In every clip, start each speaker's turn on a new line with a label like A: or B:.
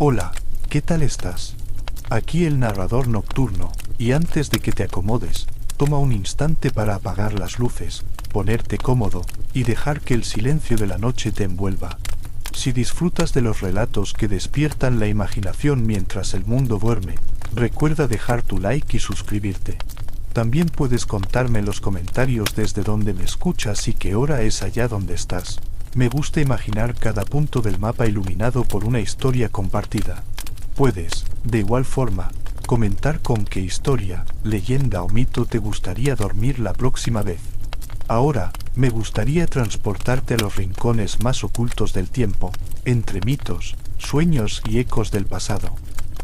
A: Hola, ¿qué tal estás? Aquí el narrador nocturno, y antes de que te acomodes, toma un instante para apagar las luces, ponerte cómodo, y dejar que el silencio de la noche te envuelva. Si disfrutas de los relatos que despiertan la imaginación mientras el mundo duerme, recuerda dejar tu like y suscribirte. También puedes contarme en los comentarios desde donde me escuchas y qué hora es allá donde estás. Me gusta imaginar cada punto del mapa iluminado por una historia compartida. Puedes, de igual forma, comentar con qué historia, leyenda o mito te gustaría dormir la próxima vez. Ahora, me gustaría transportarte a los rincones más ocultos del tiempo, entre mitos, sueños y ecos del pasado.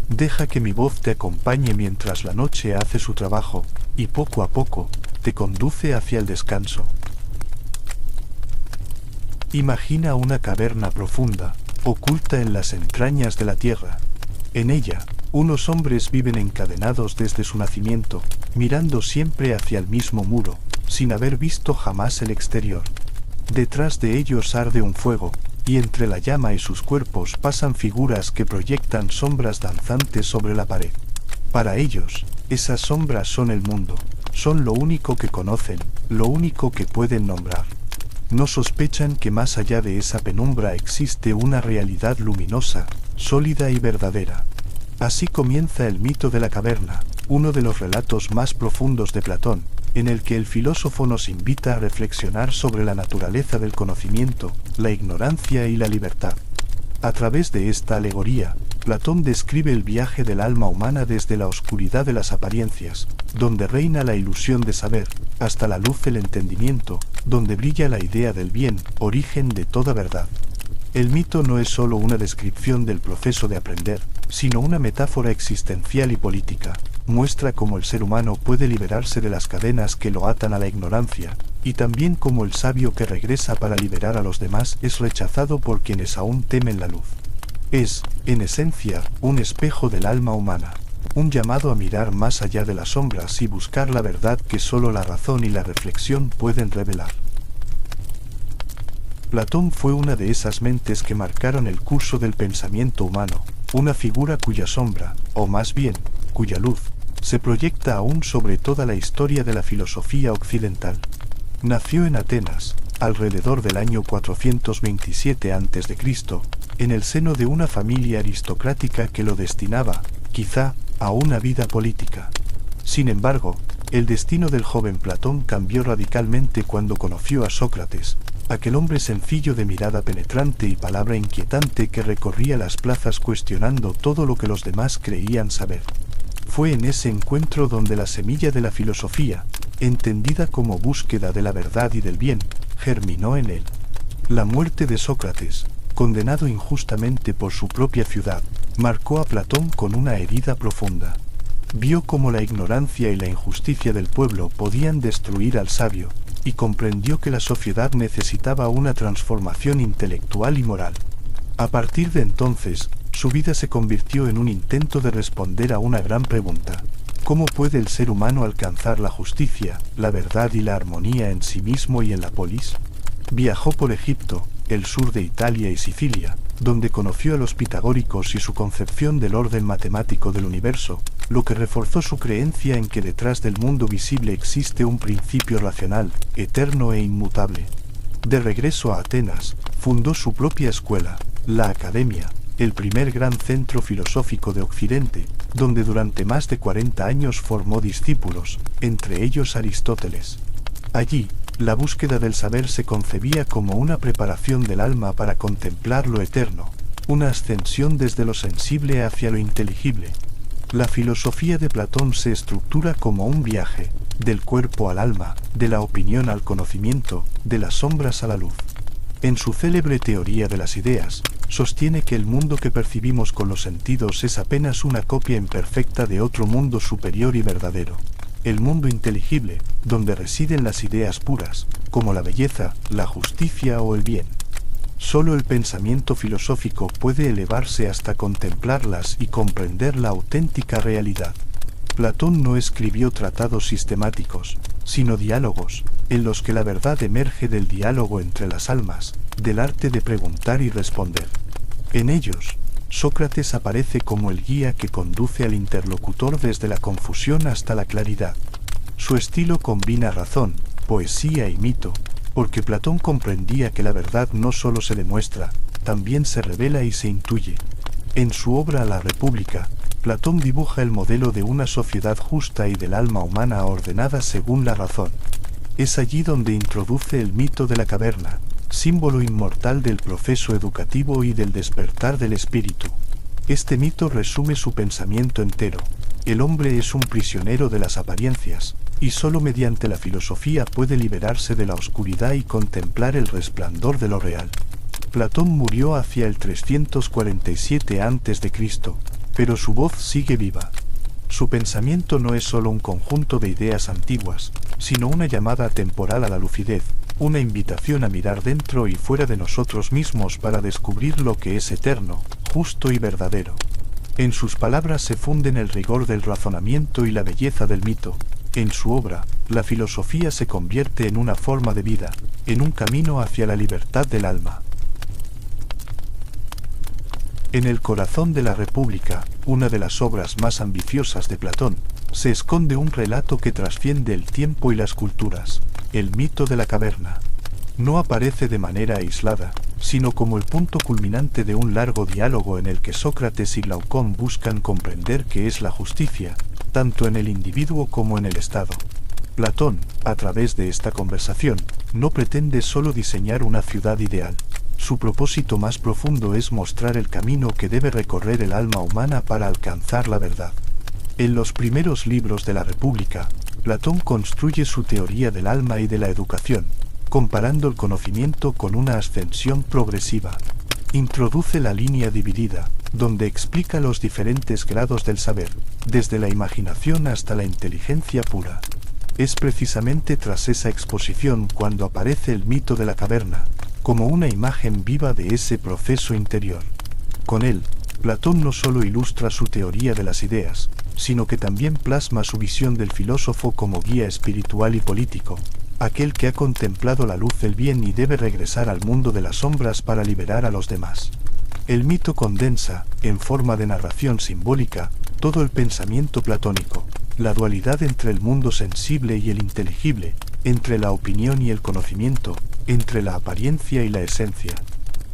A: Deja que mi voz te acompañe mientras la noche hace su trabajo, y poco a poco, te conduce hacia el descanso. Imagina una caverna profunda, oculta en las entrañas de la tierra. En ella, unos hombres viven encadenados desde su nacimiento, mirando siempre hacia el mismo muro, sin haber visto jamás el exterior. Detrás de ellos arde un fuego, y entre la llama y sus cuerpos pasan figuras que proyectan sombras danzantes sobre la pared. Para ellos, esas sombras son el mundo, son lo único que conocen, lo único que pueden nombrar. No sospechan que más allá de esa penumbra existe una realidad luminosa, sólida y verdadera. Así comienza el mito de la caverna, uno de los relatos más profundos de Platón, en el que el filósofo nos invita a reflexionar sobre la naturaleza del conocimiento, la ignorancia y la libertad. A través de esta alegoría, Platón describe el viaje del alma humana desde la oscuridad de las apariencias, donde reina la ilusión de saber, hasta la luz del entendimiento, donde brilla la idea del bien, origen de toda verdad. El mito no es solo una descripción del proceso de aprender, sino una metáfora existencial y política. Muestra cómo el ser humano puede liberarse de las cadenas que lo atan a la ignorancia, y también cómo el sabio que regresa para liberar a los demás es rechazado por quienes aún temen la luz. Es, en esencia, un espejo del alma humana, un llamado a mirar más allá de las sombras y buscar la verdad que solo la razón y la reflexión pueden revelar. Platón fue una de esas mentes que marcaron el curso del pensamiento humano, una figura cuya sombra, o más bien, cuya luz, se proyecta aún sobre toda la historia de la filosofía occidental. Nació en Atenas, alrededor del año 427 a.C., en el seno de una familia aristocrática que lo destinaba, quizá, a una vida política. Sin embargo, el destino del joven Platón cambió radicalmente cuando conoció a Sócrates, aquel hombre sencillo de mirada penetrante y palabra inquietante que recorría las plazas cuestionando todo lo que los demás creían saber. Fue en ese encuentro donde la semilla de la filosofía, entendida como búsqueda de la verdad y del bien, germinó en él. La muerte de Sócrates, condenado injustamente por su propia ciudad, marcó a Platón con una herida profunda. Vio cómo la ignorancia y la injusticia del pueblo podían destruir al sabio, y comprendió que la sociedad necesitaba una transformación intelectual y moral. A partir de entonces, su vida se convirtió en un intento de responder a una gran pregunta: ¿cómo puede el ser humano alcanzar la justicia, la verdad y la armonía en sí mismo y en la polis? Viajó por Egipto, el sur de Italia y Sicilia, donde conoció a los pitagóricos y su concepción del orden matemático del universo, lo que reforzó su creencia en que detrás del mundo visible existe un principio racional, eterno e inmutable. De regreso a Atenas, fundó su propia escuela, la Academia, el primer gran centro filosófico de Occidente, donde durante más de 40 años formó discípulos, entre ellos Aristóteles. Allí, la búsqueda del saber se concebía como una preparación del alma para contemplar lo eterno, una ascensión desde lo sensible hacia lo inteligible. La filosofía de Platón se estructura como un viaje, del cuerpo al alma, de la opinión al conocimiento, de las sombras a la luz. En su célebre teoría de las ideas, sostiene que el mundo que percibimos con los sentidos es apenas una copia imperfecta de otro mundo superior y verdadero. El mundo inteligible, donde residen las ideas puras, como la belleza, la justicia o el bien. Solo el pensamiento filosófico puede elevarse hasta contemplarlas y comprender la auténtica realidad. Platón no escribió tratados sistemáticos, sino diálogos, en los que la verdad emerge del diálogo entre las almas, del arte de preguntar y responder. En ellos, Sócrates aparece como el guía que conduce al interlocutor desde la confusión hasta la claridad. Su estilo combina razón, poesía y mito, porque Platón comprendía que la verdad no solo se demuestra, también se revela y se intuye. En su obra La República, Platón dibuja el modelo de una sociedad justa y del alma humana ordenada según la razón. Es allí donde introduce el mito de la caverna, símbolo inmortal del proceso educativo y del despertar del espíritu. Este mito resume su pensamiento entero. El hombre es un prisionero de las apariencias, y solo mediante la filosofía puede liberarse de la oscuridad y contemplar el resplandor de lo real. Platón murió hacia el 347 a.C., pero su voz sigue viva. Su pensamiento no es solo un conjunto de ideas antiguas, sino una llamada temporal a la lucidez, una invitación a mirar dentro y fuera de nosotros mismos para descubrir lo que es eterno, justo y verdadero. En sus palabras se funden el rigor del razonamiento y la belleza del mito. En su obra, la filosofía se convierte en una forma de vida, en un camino hacia la libertad del alma. En el corazón de la República, una de las obras más ambiciosas de Platón, se esconde un relato que trasciende el tiempo y las culturas, el mito de la caverna. No aparece de manera aislada, sino como el punto culminante de un largo diálogo en el que Sócrates y Glaucón buscan comprender qué es la justicia, tanto en el individuo como en el Estado. Platón, a través de esta conversación, no pretende solo diseñar una ciudad ideal. Su propósito más profundo es mostrar el camino que debe recorrer el alma humana para alcanzar la verdad. En los primeros libros de la República, Platón construye su teoría del alma y de la educación, comparando el conocimiento con una ascensión progresiva. Introduce la línea dividida, donde explica los diferentes grados del saber, desde la imaginación hasta la inteligencia pura. Es precisamente tras esa exposición cuando aparece el mito de la caverna, como una imagen viva de ese proceso interior. Con él, Platón no solo ilustra su teoría de las ideas, sino que también plasma su visión del filósofo como guía espiritual y político, aquel que ha contemplado la luz del bien y debe regresar al mundo de las sombras para liberar a los demás. El mito condensa, en forma de narración simbólica, todo el pensamiento platónico, la dualidad entre el mundo sensible y el inteligible, entre la opinión y el conocimiento, entre la apariencia y la esencia.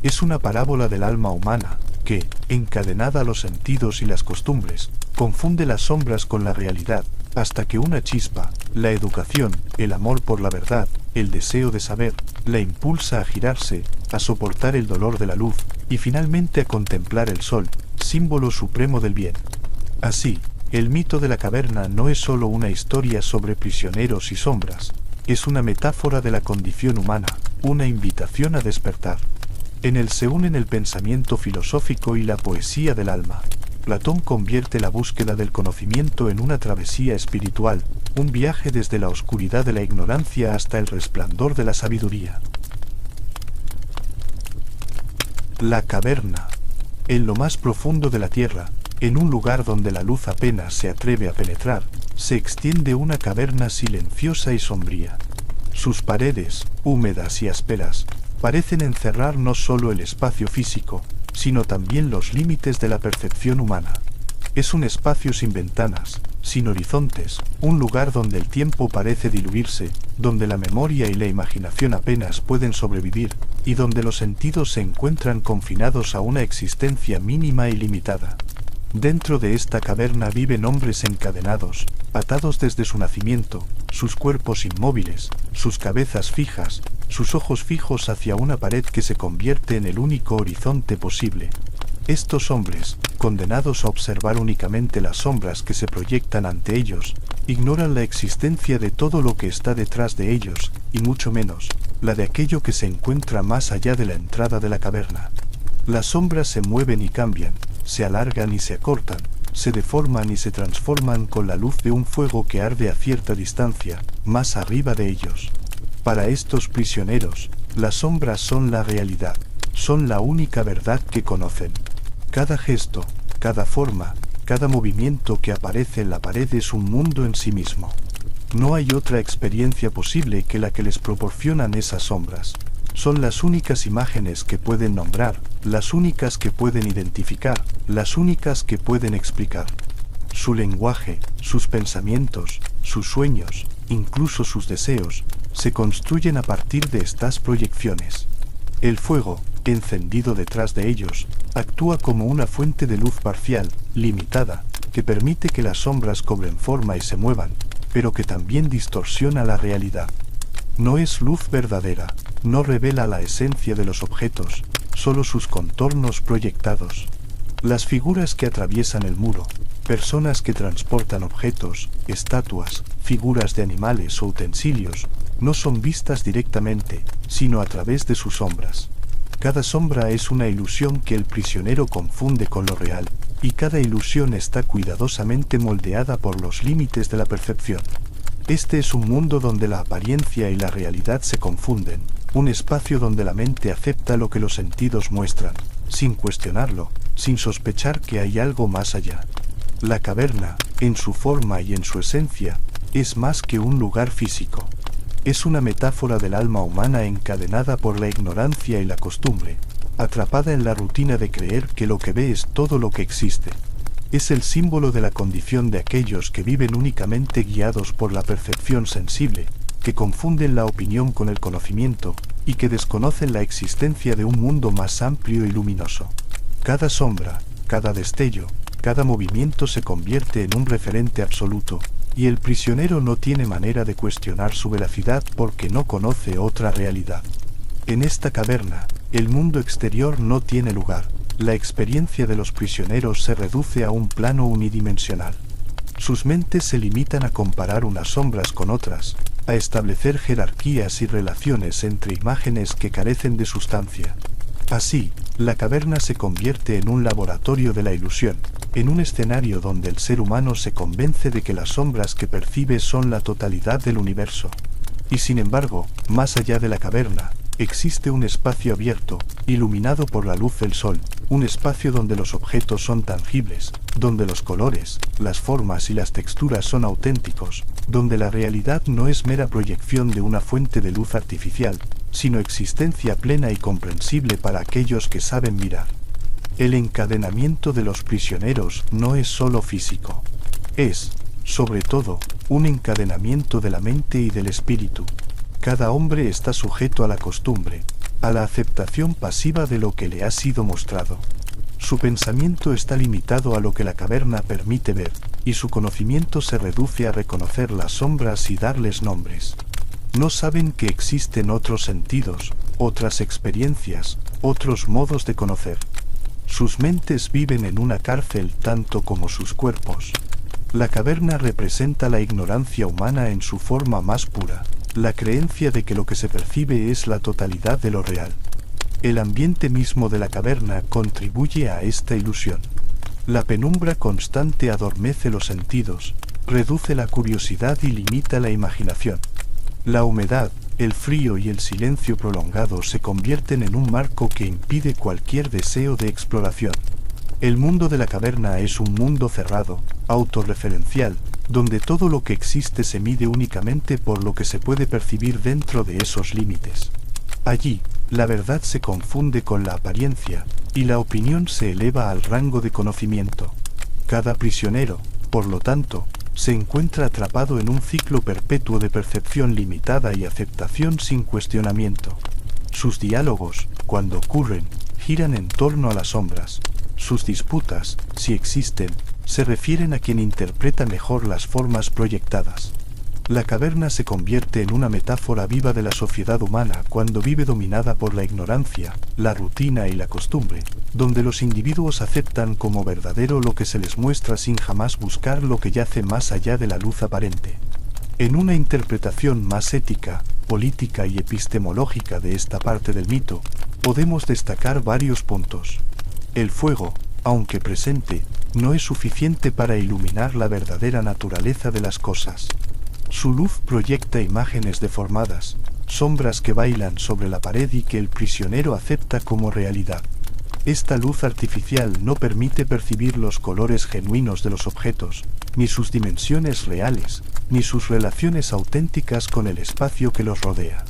A: Es una parábola del alma humana, que, encadenada a los sentidos y las costumbres, confunde las sombras con la realidad, hasta que una chispa, la educación, el amor por la verdad, el deseo de saber, la impulsa a girarse, a soportar el dolor de la luz, y finalmente a contemplar el sol, símbolo supremo del bien. Así, el mito de la caverna no es solo una historia sobre prisioneros y sombras, es una metáfora de la condición humana, una invitación a despertar. En él se unen el pensamiento filosófico y la poesía del alma. Platón convierte la búsqueda del conocimiento en una travesía espiritual, un viaje desde la oscuridad de la ignorancia hasta el resplandor de la sabiduría. La caverna. En lo más profundo de la tierra, en un lugar donde la luz apenas se atreve a penetrar, se extiende una caverna silenciosa y sombría. Sus paredes, húmedas y ásperas, parecen encerrar no solo el espacio físico, sino también los límites de la percepción humana. Es un espacio sin ventanas, sin horizontes, un lugar donde el tiempo parece diluirse, donde la memoria y la imaginación apenas pueden sobrevivir, y donde los sentidos se encuentran confinados a una existencia mínima y limitada. Dentro de esta caverna viven hombres encadenados, atados desde su nacimiento, sus cuerpos inmóviles, sus cabezas fijas, sus ojos fijos hacia una pared que se convierte en el único horizonte posible. Estos hombres, condenados a observar únicamente las sombras que se proyectan ante ellos, ignoran la existencia de todo lo que está detrás de ellos, y mucho menos, la de aquello que se encuentra más allá de la entrada de la caverna. Las sombras se mueven y cambian, se alargan y se acortan, se deforman y se transforman con la luz de un fuego que arde a cierta distancia, más arriba de ellos. Para estos prisioneros, las sombras son la realidad, son la única verdad que conocen. Cada gesto, cada forma, cada movimiento que aparece en la pared es un mundo en sí mismo. No hay otra experiencia posible que la que les proporcionan esas sombras. Son las únicas imágenes que pueden nombrar, las únicas que pueden identificar, las únicas que pueden explicar. Su lenguaje, sus pensamientos, sus sueños, incluso sus deseos, se construyen a partir de estas proyecciones. El fuego, encendido detrás de ellos, actúa como una fuente de luz parcial, limitada, que permite que las sombras cobren forma y se muevan, pero que también distorsiona la realidad. No es luz verdadera, no revela la esencia de los objetos, solo sus contornos proyectados. Las figuras que atraviesan el muro, personas que transportan objetos, estatuas, figuras de animales o utensilios, no son vistas directamente, sino a través de sus sombras. Cada sombra es una ilusión que el prisionero confunde con lo real, y cada ilusión está cuidadosamente moldeada por los límites de la percepción. Este es un mundo donde la apariencia y la realidad se confunden, un espacio donde la mente acepta lo que los sentidos muestran, sin cuestionarlo, sin sospechar que hay algo más allá. La caverna, en su forma y en su esencia, es más que un lugar físico. Es una metáfora del alma humana encadenada por la ignorancia y la costumbre, atrapada en la rutina de creer que lo que ve es todo lo que existe. Es el símbolo de la condición de aquellos que viven únicamente guiados por la percepción sensible, que confunden la opinión con el conocimiento, y que desconocen la existencia de un mundo más amplio y luminoso. Cada sombra, cada destello, cada movimiento se convierte en un referente absoluto, y el prisionero no tiene manera de cuestionar su veracidad porque no conoce otra realidad. En esta caverna, el mundo exterior no tiene lugar. La experiencia de los prisioneros se reduce a un plano unidimensional. Sus mentes se limitan a comparar unas sombras con otras, a establecer jerarquías y relaciones entre imágenes que carecen de sustancia. Así, la caverna se convierte en un laboratorio de la ilusión, en un escenario donde el ser humano se convence de que las sombras que percibe son la totalidad del universo. Y sin embargo, más allá de la caverna, existe un espacio abierto, iluminado por la luz del sol, un espacio donde los objetos son tangibles, donde los colores, las formas y las texturas son auténticos, donde la realidad no es mera proyección de una fuente de luz artificial, sino existencia plena y comprensible para aquellos que saben mirar. El encadenamiento de los prisioneros no es solo físico. Es, sobre todo, un encadenamiento de la mente y del espíritu. Cada hombre está sujeto a la costumbre, a la aceptación pasiva de lo que le ha sido mostrado. Su pensamiento está limitado a lo que la caverna permite ver, y su conocimiento se reduce a reconocer las sombras y darles nombres. No saben que existen otros sentidos, otras experiencias, otros modos de conocer. Sus mentes viven en una cárcel tanto como sus cuerpos. La caverna representa la ignorancia humana en su forma más pura, la creencia de que lo que se percibe es la totalidad de lo real. El ambiente mismo de la caverna contribuye a esta ilusión. La penumbra constante adormece los sentidos, reduce la curiosidad y limita la imaginación. La humedad, el frío y el silencio prolongado se convierten en un marco que impide cualquier deseo de exploración. El mundo de la caverna es un mundo cerrado, autorreferencial, donde todo lo que existe se mide únicamente por lo que se puede percibir dentro de esos límites. Allí, la verdad se confunde con la apariencia, y la opinión se eleva al rango de conocimiento. Cada prisionero, por lo tanto, se encuentra atrapado en un ciclo perpetuo de percepción limitada y aceptación sin cuestionamiento. Sus diálogos, cuando ocurren, giran en torno a las sombras. Sus disputas, si existen, se refieren a quien interpreta mejor las formas proyectadas. La caverna se convierte en una metáfora viva de la sociedad humana cuando vive dominada por la ignorancia, la rutina y la costumbre, donde los individuos aceptan como verdadero lo que se les muestra sin jamás buscar lo que yace más allá de la luz aparente. En una interpretación más ética, política y epistemológica de esta parte del mito, podemos destacar varios puntos. El fuego, aunque presente, no es suficiente para iluminar la verdadera naturaleza de las cosas. Su luz proyecta imágenes deformadas, sombras que bailan sobre la pared y que el prisionero acepta como realidad. Esta luz artificial no permite percibir los colores genuinos de los objetos, ni sus dimensiones reales, ni sus relaciones auténticas con el espacio que los rodea.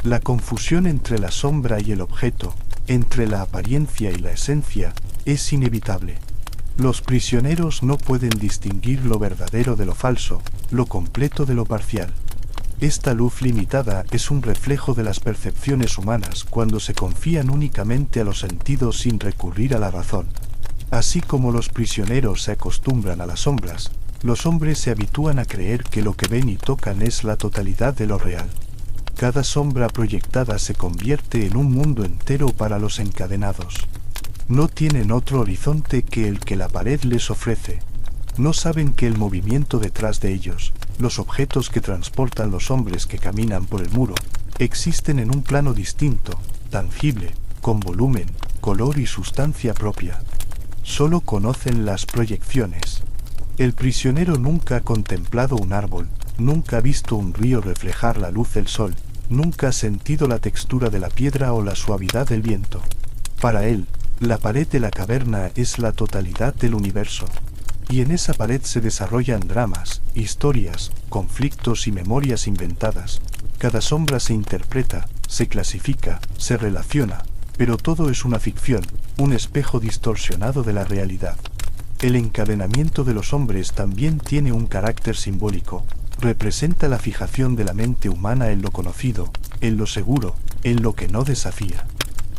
A: La confusión entre la sombra y el objeto, entre la apariencia y la esencia, es inevitable. Los prisioneros no pueden distinguir lo verdadero de lo falso, lo completo de lo parcial. Esta luz limitada es un reflejo de las percepciones humanas cuando se confían únicamente a los sentidos sin recurrir a la razón. Así como los prisioneros se acostumbran a las sombras, los hombres se habitúan a creer que lo que ven y tocan es la totalidad de lo real. Cada sombra proyectada se convierte en un mundo entero para los encadenados. No tienen otro horizonte que el que la pared les ofrece. No saben que el movimiento detrás de ellos, los objetos que transportan los hombres que caminan por el muro, existen en un plano distinto, tangible, con volumen, color y sustancia propia. Solo conocen las proyecciones. El prisionero nunca ha contemplado un árbol, nunca ha visto un río reflejar la luz del sol, nunca ha sentido la textura de la piedra o la suavidad del viento. Para él, la pared de la caverna es la totalidad del universo. Y en esa pared se desarrollan dramas, historias, conflictos y memorias inventadas. Cada sombra se interpreta, se clasifica, se relaciona, pero todo es una ficción, un espejo distorsionado de la realidad. El encadenamiento de los hombres también tiene un carácter simbólico. Representa la fijación de la mente humana en lo conocido, en lo seguro, en lo que no desafía.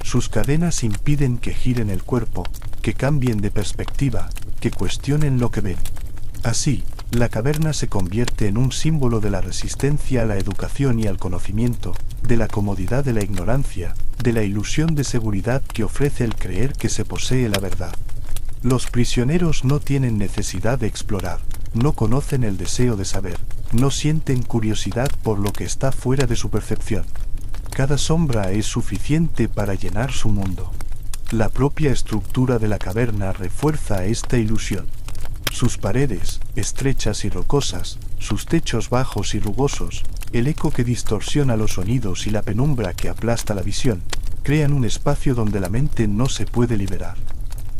A: Sus cadenas impiden que giren el cuerpo, que cambien de perspectiva, que cuestionen lo que ven. Así, la caverna se convierte en un símbolo de la resistencia a la educación y al conocimiento, de la comodidad de la ignorancia, de la ilusión de seguridad que ofrece el creer que se posee la verdad. Los prisioneros no tienen necesidad de explorar, no conocen el deseo de saber, no sienten curiosidad por lo que está fuera de su percepción. Cada sombra es suficiente para llenar su mundo. La propia estructura de la caverna refuerza esta ilusión. Sus paredes, estrechas y rocosas, sus techos bajos y rugosos, el eco que distorsiona los sonidos y la penumbra que aplasta la visión, crean un espacio donde la mente no se puede liberar.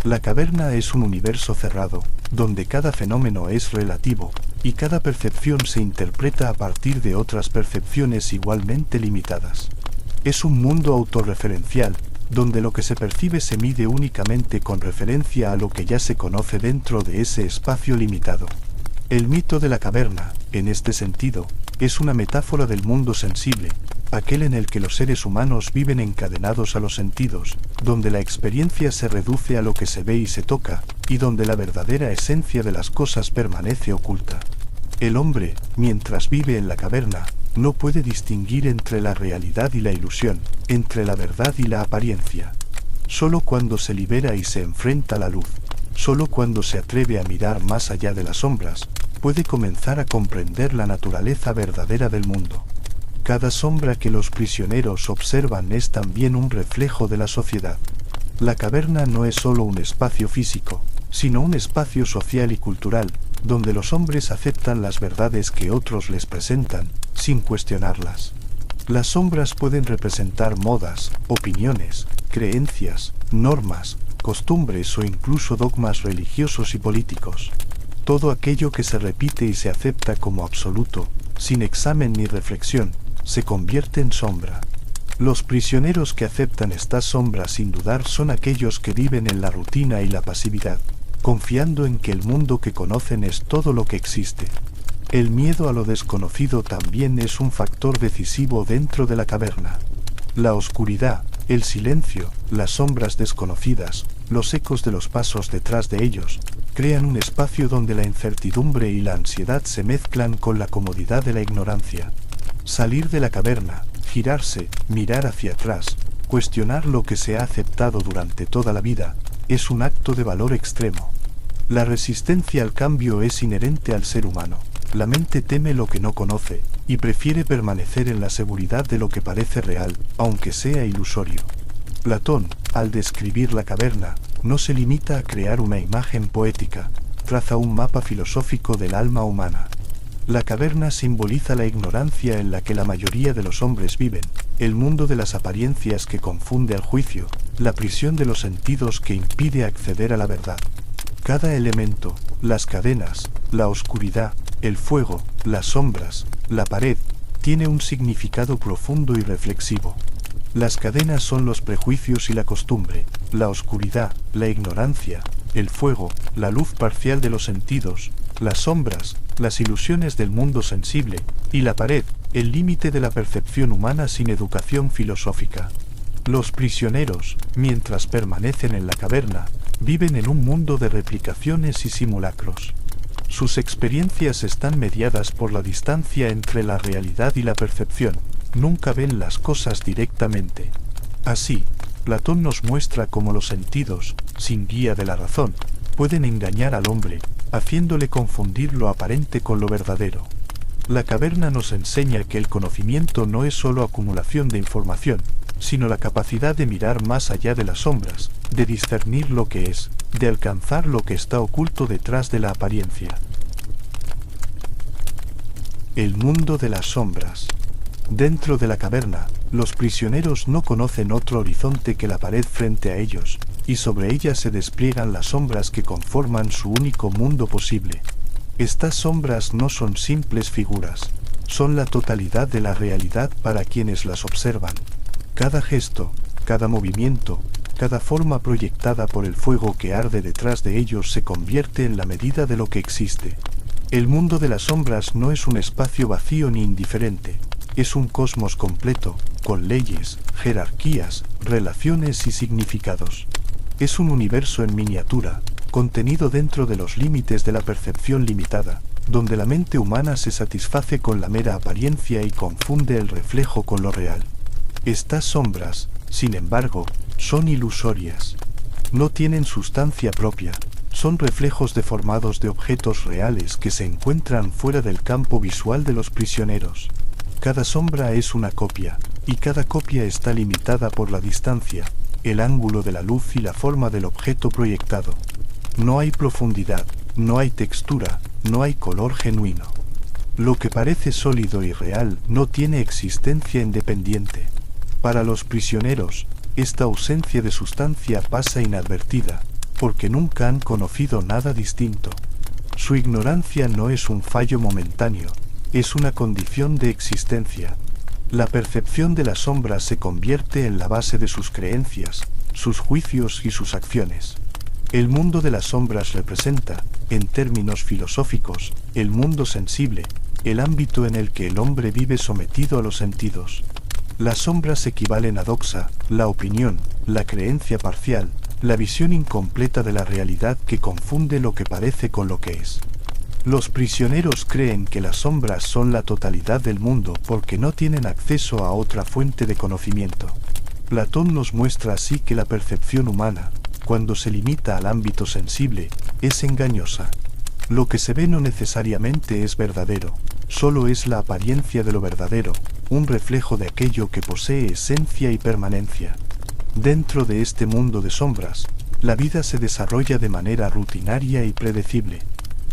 A: La caverna es un universo cerrado, donde cada fenómeno es relativo, y cada percepción se interpreta a partir de otras percepciones igualmente limitadas. Es un mundo autorreferencial, donde lo que se percibe se mide únicamente con referencia a lo que ya se conoce dentro de ese espacio limitado. El mito de la caverna, en este sentido, es una metáfora del mundo sensible, aquel en el que los seres humanos viven encadenados a los sentidos, donde la experiencia se reduce a lo que se ve y se toca, y donde la verdadera esencia de las cosas permanece oculta. El hombre, mientras vive en la caverna, no puede distinguir entre la realidad y la ilusión, entre la verdad y la apariencia. Solo cuando se libera y se enfrenta a la luz, solo cuando se atreve a mirar más allá de las sombras, puede comenzar a comprender la naturaleza verdadera del mundo. Cada sombra que los prisioneros observan es también un reflejo de la sociedad. La caverna no es solo un espacio físico, sino un espacio social y cultural, donde los hombres aceptan las verdades que otros les presentan, sin cuestionarlas. Las sombras pueden representar modas, opiniones, creencias, normas, costumbres o incluso dogmas religiosos y políticos. Todo aquello que se repite y se acepta como absoluto, sin examen ni reflexión, se convierte en sombra. Los prisioneros que aceptan estas sombras sin dudar son aquellos que viven en la rutina y la pasividad, confiando en que el mundo que conocen es todo lo que existe. El miedo a lo desconocido también es un factor decisivo dentro de la caverna. La oscuridad, el silencio, las sombras desconocidas, los ecos de los pasos detrás de ellos, crean un espacio donde la incertidumbre y la ansiedad se mezclan con la comodidad de la ignorancia. Salir de la caverna, girarse, mirar hacia atrás, cuestionar lo que se ha aceptado durante toda la vida, es un acto de valor extremo. La resistencia al cambio es inherente al ser humano. La mente teme lo que no conoce, y prefiere permanecer en la seguridad de lo que parece real, aunque sea ilusorio. Platón, al describir la caverna, no se limita a crear una imagen poética, traza un mapa filosófico del alma humana. La caverna simboliza la ignorancia en la que la mayoría de los hombres viven, el mundo de las apariencias que confunde al juicio, la prisión de los sentidos que impide acceder a la verdad. Cada elemento, las cadenas, la oscuridad, el fuego, las sombras, la pared, tiene un significado profundo y reflexivo. Las cadenas son los prejuicios y la costumbre, la oscuridad, la ignorancia, el fuego, la luz parcial de los sentidos, las sombras, las ilusiones del mundo sensible, y la pared, el límite de la percepción humana sin educación filosófica. Los prisioneros, mientras permanecen en la caverna, viven en un mundo de replicaciones y simulacros. Sus experiencias están mediadas por la distancia entre la realidad y la percepción, nunca ven las cosas directamente. Así, Platón nos muestra cómo los sentidos, sin guía de la razón, pueden engañar al hombre, haciéndole confundir lo aparente con lo verdadero. La caverna nos enseña que el conocimiento no es solo acumulación de información, sino la capacidad de mirar más allá de las sombras, de discernir lo que es, de alcanzar lo que está oculto detrás de la apariencia. El mundo de las sombras. Dentro de la caverna, los prisioneros no conocen otro horizonte que la pared frente a ellos, y sobre ella se despliegan las sombras que conforman su único mundo posible. Estas sombras no son simples figuras, son la totalidad de la realidad para quienes las observan. Cada gesto, cada movimiento, cada forma proyectada por el fuego que arde detrás de ellos se convierte en la medida de lo que existe. El mundo de las sombras no es un espacio vacío ni indiferente, es un cosmos completo, con leyes, jerarquías, relaciones y significados. Es un universo en miniatura, contenido dentro de los límites de la percepción limitada, donde la mente humana se satisface con la mera apariencia y confunde el reflejo con lo real. Estas sombras, sin embargo, son ilusorias. No tienen sustancia propia, son reflejos deformados de objetos reales que se encuentran fuera del campo visual de los prisioneros. Cada sombra es una copia, y cada copia está limitada por la distancia, el ángulo de la luz y la forma del objeto proyectado. No hay profundidad, no hay textura, no hay color genuino. Lo que parece sólido y real no tiene existencia independiente. Para los prisioneros, esta ausencia de sustancia pasa inadvertida, porque nunca han conocido nada distinto. Su ignorancia no es un fallo momentáneo, es una condición de existencia. La percepción de la sombra se convierte en la base de sus creencias, sus juicios y sus acciones. El mundo de las sombras representa, en términos filosóficos, el mundo sensible, el ámbito en el que el hombre vive sometido a los sentidos. Las sombras equivalen a doxa, la opinión, la creencia parcial, la visión incompleta de la realidad que confunde lo que parece con lo que es. Los prisioneros creen que las sombras son la totalidad del mundo porque no tienen acceso a otra fuente de conocimiento. Platón nos muestra así que la percepción humana, cuando se limita al ámbito sensible, es engañosa. Lo que se ve no necesariamente es verdadero, solo es la apariencia de lo verdadero, un reflejo de aquello que posee esencia y permanencia. Dentro de este mundo de sombras, la vida se desarrolla de manera rutinaria y predecible.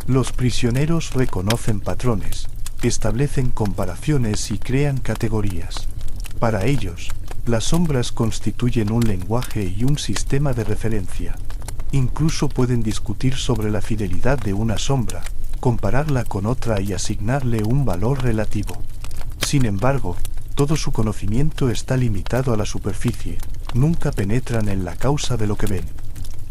A: Los prisioneros reconocen patrones, establecen comparaciones y crean categorías. Para ellos, las sombras constituyen un lenguaje y un sistema de referencia. Incluso pueden discutir sobre la fidelidad de una sombra, compararla con otra y asignarle un valor relativo. Sin embargo, todo su conocimiento está limitado a la superficie, nunca penetran en la causa de lo que ven.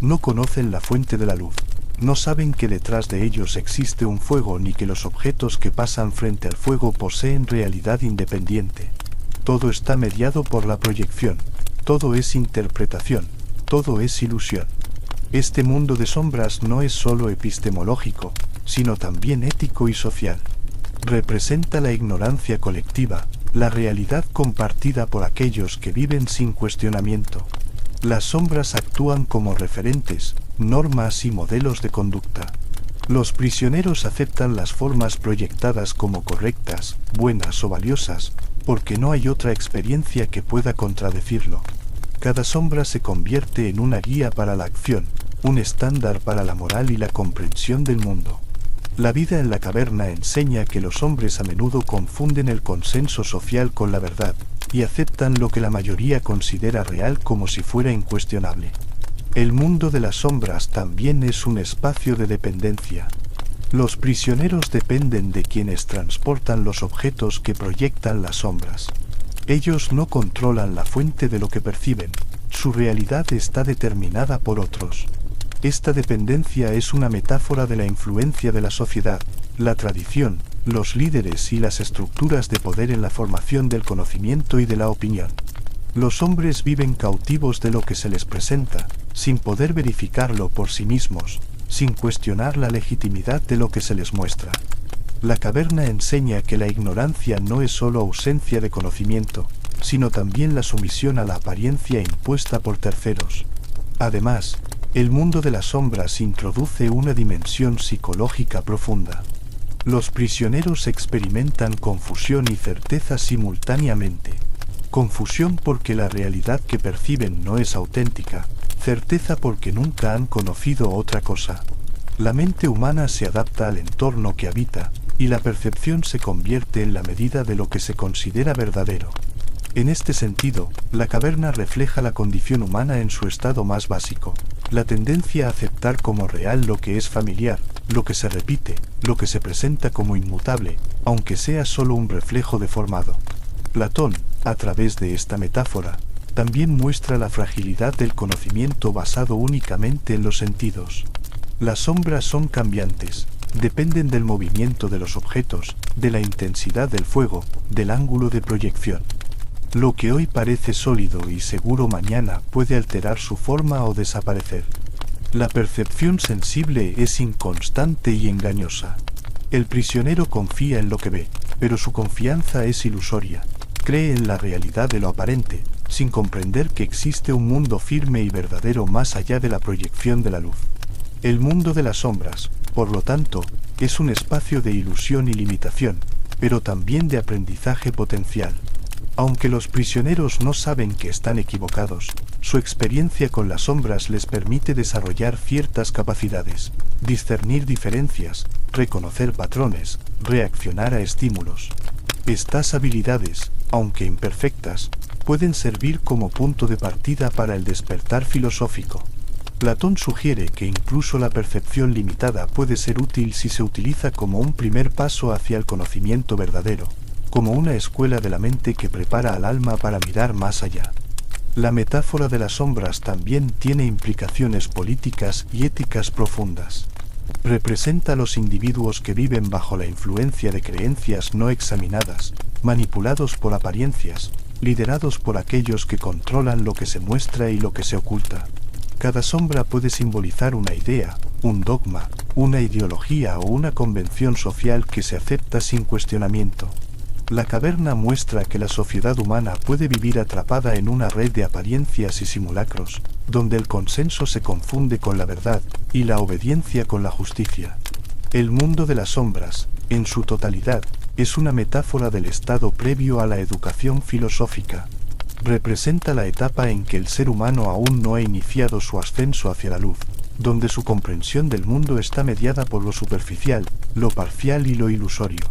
A: No conocen la fuente de la luz, no saben que detrás de ellos existe un fuego ni que los objetos que pasan frente al fuego poseen realidad independiente. Todo está mediado por la proyección, todo es interpretación, todo es ilusión. Este mundo de sombras no es solo epistemológico, sino también ético y social. Representa la ignorancia colectiva, la realidad compartida por aquellos que viven sin cuestionamiento. Las sombras actúan como referentes, normas y modelos de conducta. Los prisioneros aceptan las formas proyectadas como correctas, buenas o valiosas, porque no hay otra experiencia que pueda contradecirlo. Cada sombra se convierte en una guía para la acción, un estándar para la moral y la comprensión del mundo. La vida en la caverna enseña que los hombres a menudo confunden el consenso social con la verdad, y aceptan lo que la mayoría considera real como si fuera incuestionable. El mundo de las sombras también es un espacio de dependencia. Los prisioneros dependen de quienes transportan los objetos que proyectan las sombras. Ellos no controlan la fuente de lo que perciben, su realidad está determinada por otros. Esta dependencia es una metáfora de la influencia de la sociedad, la tradición, los líderes y las estructuras de poder en la formación del conocimiento y de la opinión. Los hombres viven cautivos de lo que se les presenta, sin poder verificarlo por sí mismos, sin cuestionar la legitimidad de lo que se les muestra. La caverna enseña que la ignorancia no es solo ausencia de conocimiento, sino también la sumisión a la apariencia impuesta por terceros. Además, el mundo de las sombras introduce una dimensión psicológica profunda. Los prisioneros experimentan confusión y certeza simultáneamente. Confusión porque la realidad que perciben no es auténtica, certeza porque nunca han conocido otra cosa. La mente humana se adapta al entorno que habita, y la percepción se convierte en la medida de lo que se considera verdadero. En este sentido, la caverna refleja la condición humana en su estado más básico, la tendencia a aceptar como real lo que es familiar, lo que se repite, lo que se presenta como inmutable, aunque sea solo un reflejo deformado. Platón, a través de esta metáfora, también muestra la fragilidad del conocimiento basado únicamente en los sentidos. Las sombras son cambiantes, dependen del movimiento de los objetos, de la intensidad del fuego, del ángulo de proyección. Lo que hoy parece sólido y seguro mañana puede alterar su forma o desaparecer. La percepción sensible es inconstante y engañosa. El prisionero confía en lo que ve, pero su confianza es ilusoria. Cree en la realidad de lo aparente, sin comprender que existe un mundo firme y verdadero más allá de la proyección de la luz. El mundo de las sombras, por lo tanto, es un espacio de ilusión y limitación, pero también de aprendizaje potencial. Aunque los prisioneros no saben que están equivocados, su experiencia con las sombras les permite desarrollar ciertas capacidades, discernir diferencias, reconocer patrones, reaccionar a estímulos. Estas habilidades, aunque imperfectas, pueden servir como punto de partida para el despertar filosófico. Platón sugiere que incluso la percepción limitada puede ser útil si se utiliza como un primer paso hacia el conocimiento verdadero, como una escuela de la mente que prepara al alma para mirar más allá. La metáfora de las sombras también tiene implicaciones políticas y éticas profundas. Representa a los individuos que viven bajo la influencia de creencias no examinadas, manipulados por apariencias, liderados por aquellos que controlan lo que se muestra y lo que se oculta. Cada sombra puede simbolizar una idea, un dogma, una ideología o una convención social que se acepta sin cuestionamiento. La caverna muestra que la sociedad humana puede vivir atrapada en una red de apariencias y simulacros, donde el consenso se confunde con la verdad y la obediencia con la justicia. El mundo de las sombras, en su totalidad, es una metáfora del estado previo a la educación filosófica. Representa la etapa en que el ser humano aún no ha iniciado su ascenso hacia la luz, donde su comprensión del mundo está mediada por lo superficial, lo parcial y lo ilusorio.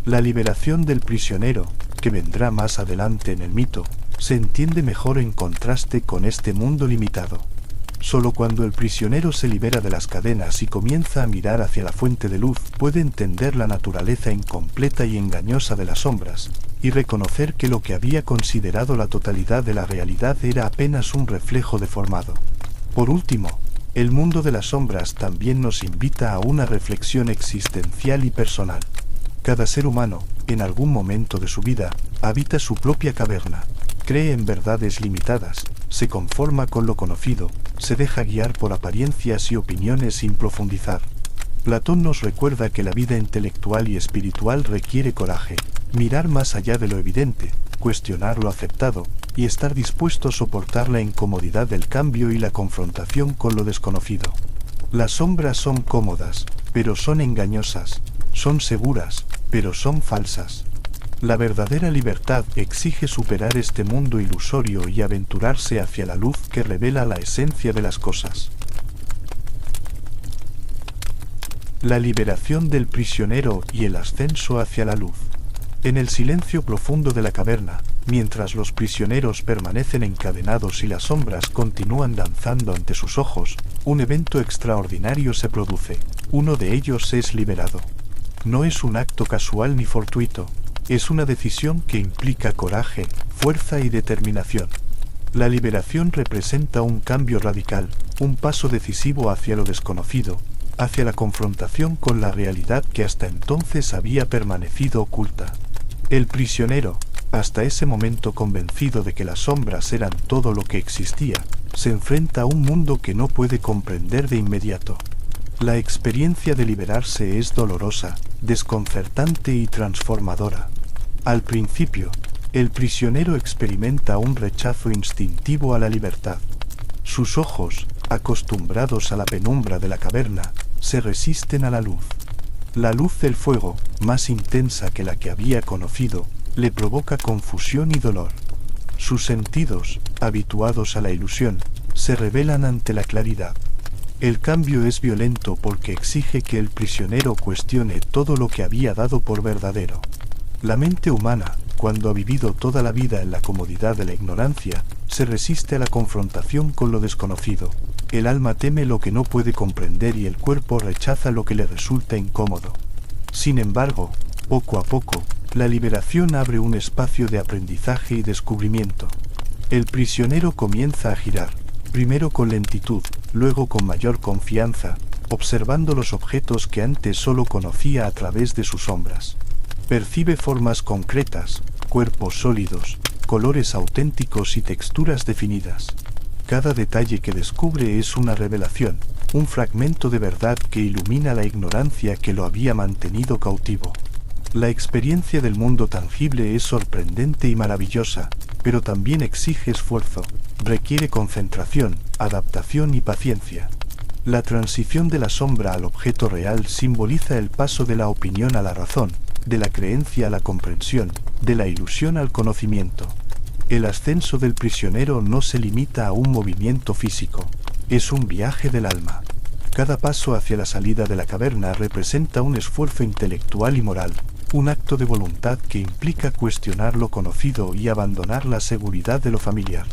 A: La liberación del prisionero, que vendrá más adelante en el mito, se entiende mejor en contraste con este mundo limitado. Solo cuando el prisionero se libera de las cadenas y comienza a mirar hacia la fuente de luz, puede entender la naturaleza incompleta y engañosa de las sombras, y reconocer que lo que había considerado la totalidad de la realidad era apenas un reflejo deformado. Por último, el mundo de las sombras también nos invita a una reflexión existencial y personal. Cada ser humano, en algún momento de su vida, habita su propia caverna, cree en verdades limitadas, se conforma con lo conocido, se deja guiar por apariencias y opiniones sin profundizar. Platón nos recuerda que la vida intelectual y espiritual requiere coraje, mirar más allá de lo evidente, cuestionar lo aceptado, y estar dispuesto a soportar la incomodidad del cambio y la confrontación con lo desconocido. Las sombras son cómodas, pero son engañosas, son seguras, pero son falsas. La verdadera libertad exige superar este mundo ilusorio y aventurarse hacia la luz que revela la esencia de las cosas. La liberación del prisionero y el ascenso hacia la luz. En el silencio profundo de la caverna, mientras los prisioneros permanecen encadenados y las sombras continúan danzando ante sus ojos, Un evento extraordinario se produce. Uno de ellos es liberado. No es un acto casual ni fortuito. Es una decisión que implica coraje, fuerza y determinación. La liberación representa un cambio radical, un paso decisivo hacia lo desconocido, hacia la confrontación con la realidad que hasta entonces había permanecido oculta. El prisionero, hasta ese momento convencido de que las sombras eran todo lo que existía, se enfrenta a un mundo que no puede comprender de inmediato. La experiencia de liberarse es dolorosa, desconcertante y transformadora. Al principio, el prisionero experimenta un rechazo instintivo a la libertad. Sus ojos, acostumbrados a la penumbra de la caverna, se resisten a la luz. La luz del fuego, más intensa que la que había conocido, le provoca confusión y dolor. Sus sentidos, habituados a la ilusión, se rebelan ante la claridad. El cambio es violento porque exige que el prisionero cuestione todo lo que había dado por verdadero. La mente humana, cuando ha vivido toda la vida en la comodidad de la ignorancia, se resiste a la confrontación con lo desconocido. El alma teme lo que no puede comprender y el cuerpo rechaza lo que le resulta incómodo. Sin embargo, poco a poco, la liberación abre un espacio de aprendizaje y descubrimiento. El prisionero comienza a girar, primero con lentitud, luego con mayor confianza, observando los objetos que antes solo conocía a través de sus sombras. Percibe formas concretas, cuerpos sólidos, colores auténticos y texturas definidas. Cada detalle que descubre es una revelación, un fragmento de verdad que ilumina la ignorancia que lo había mantenido cautivo. La experiencia del mundo tangible es sorprendente y maravillosa, pero también exige esfuerzo, requiere concentración, adaptación y paciencia. La transición de la sombra al objeto real simboliza el paso de la opinión a la razón, de la creencia a la comprensión, de la ilusión al conocimiento. El ascenso del prisionero no se limita a un movimiento físico, es un viaje del alma. Cada paso hacia la salida de la caverna representa un esfuerzo intelectual y moral, un acto de voluntad que implica cuestionar lo conocido y abandonar la seguridad de lo familiar.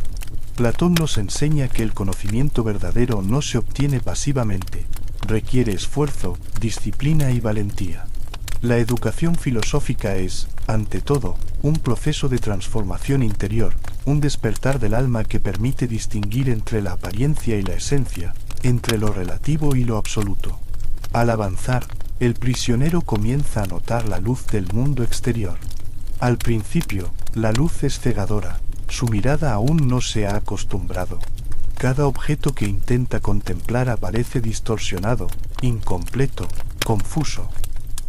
A: Platón nos enseña que el conocimiento verdadero no se obtiene pasivamente, requiere esfuerzo, disciplina y valentía. La educación filosófica es, ante todo, un proceso de transformación interior, un despertar del alma que permite distinguir entre la apariencia y la esencia, entre lo relativo y lo absoluto. Al avanzar, el prisionero comienza a notar la luz del mundo exterior. Al principio, la luz es cegadora, su mirada aún no se ha acostumbrado. Cada objeto que intenta contemplar aparece distorsionado, incompleto, confuso.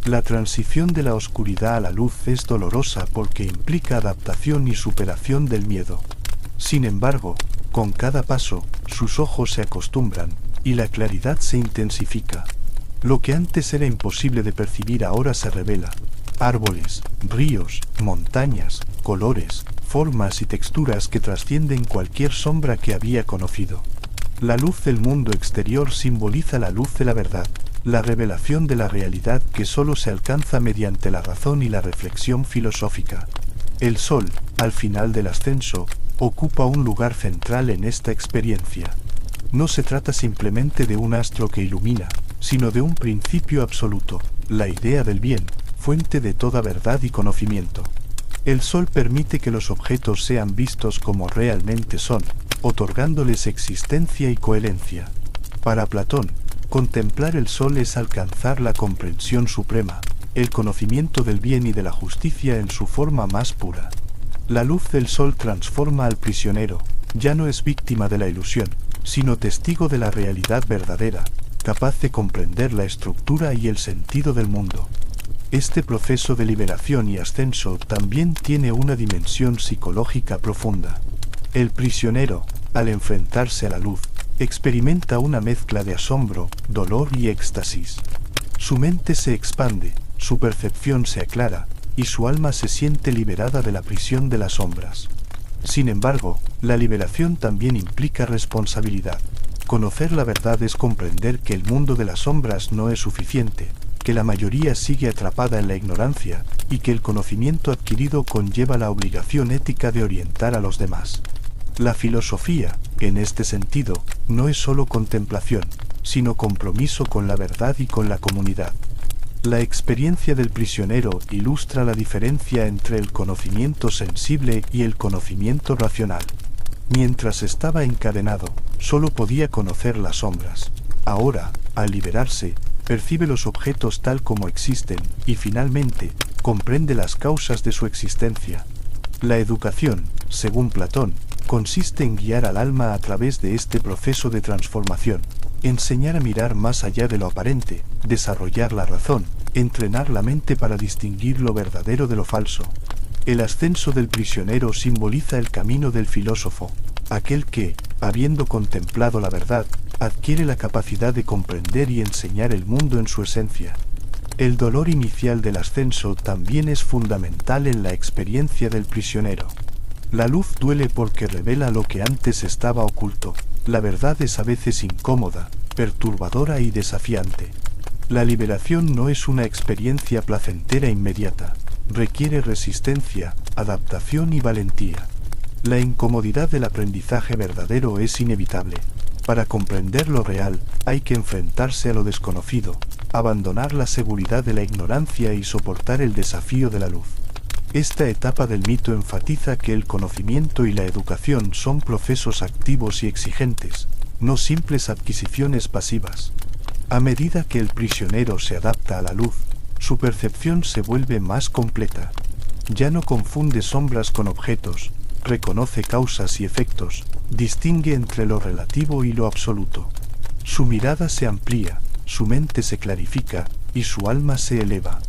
A: La transición de la oscuridad a la luz es dolorosa porque implica adaptación y superación del miedo. Sin embargo, con cada paso, sus ojos se acostumbran, y la claridad se intensifica. Lo que antes era imposible de percibir ahora se revela. Árboles, ríos, montañas, colores, formas y texturas que trascienden cualquier sombra que había conocido. La luz del mundo exterior simboliza la luz de la verdad, la revelación de la realidad que solo se alcanza mediante la razón y la reflexión filosófica. El sol, al final del ascenso, ocupa un lugar central en esta experiencia. No se trata simplemente de un astro que ilumina, sino de un principio absoluto, la idea del bien, fuente de toda verdad y conocimiento. El sol permite que los objetos sean vistos como realmente son, otorgándoles existencia y coherencia. Para Platón, contemplar el sol es alcanzar la comprensión suprema, el conocimiento del bien y de la justicia en su forma más pura. La luz del sol transforma al prisionero, ya no es víctima de la ilusión, sino testigo de la realidad verdadera, capaz de comprender la estructura y el sentido del mundo. Este proceso de liberación y ascenso también tiene una dimensión psicológica profunda. El prisionero, al enfrentarse a la luz, experimenta una mezcla de asombro, dolor y éxtasis. Su mente se expande, su percepción se aclara, y su alma se siente liberada de la prisión de las sombras. Sin embargo, la liberación también implica responsabilidad. Conocer la verdad es comprender que el mundo de las sombras no es suficiente, que la mayoría sigue atrapada en la ignorancia, y que el conocimiento adquirido conlleva la obligación ética de orientar a los demás. La filosofía, en este sentido, no es solo contemplación, sino compromiso con la verdad y con la comunidad. La experiencia del prisionero ilustra la diferencia entre el conocimiento sensible y el conocimiento racional. Mientras estaba encadenado, solo podía conocer las sombras. Ahora, al liberarse, percibe los objetos tal como existen y finalmente, comprende las causas de su existencia. La educación, según Platón, consiste en guiar al alma a través de este proceso de transformación, enseñar a mirar más allá de lo aparente, desarrollar la razón, entrenar la mente para distinguir lo verdadero de lo falso. El ascenso del prisionero simboliza el camino del filósofo, aquel que, habiendo contemplado la verdad, adquiere la capacidad de comprender y enseñar el mundo en su esencia. El dolor inicial del ascenso también es fundamental en la experiencia del prisionero. La luz duele porque revela lo que antes estaba oculto. La verdad es a veces incómoda, perturbadora y desafiante. La liberación no es una experiencia placentera inmediata. Requiere resistencia, adaptación y valentía. La incomodidad del aprendizaje verdadero es inevitable. Para comprender lo real, hay que enfrentarse a lo desconocido, abandonar la seguridad de la ignorancia y soportar el desafío de la luz. Esta etapa del mito enfatiza que el conocimiento y la educación son procesos activos y exigentes, no simples adquisiciones pasivas. A medida que el prisionero se adapta a la luz, su percepción se vuelve más completa. Ya no confunde sombras con objetos, reconoce causas y efectos, distingue entre lo relativo y lo absoluto. Su mirada se amplía, su mente se clarifica y su alma se eleva.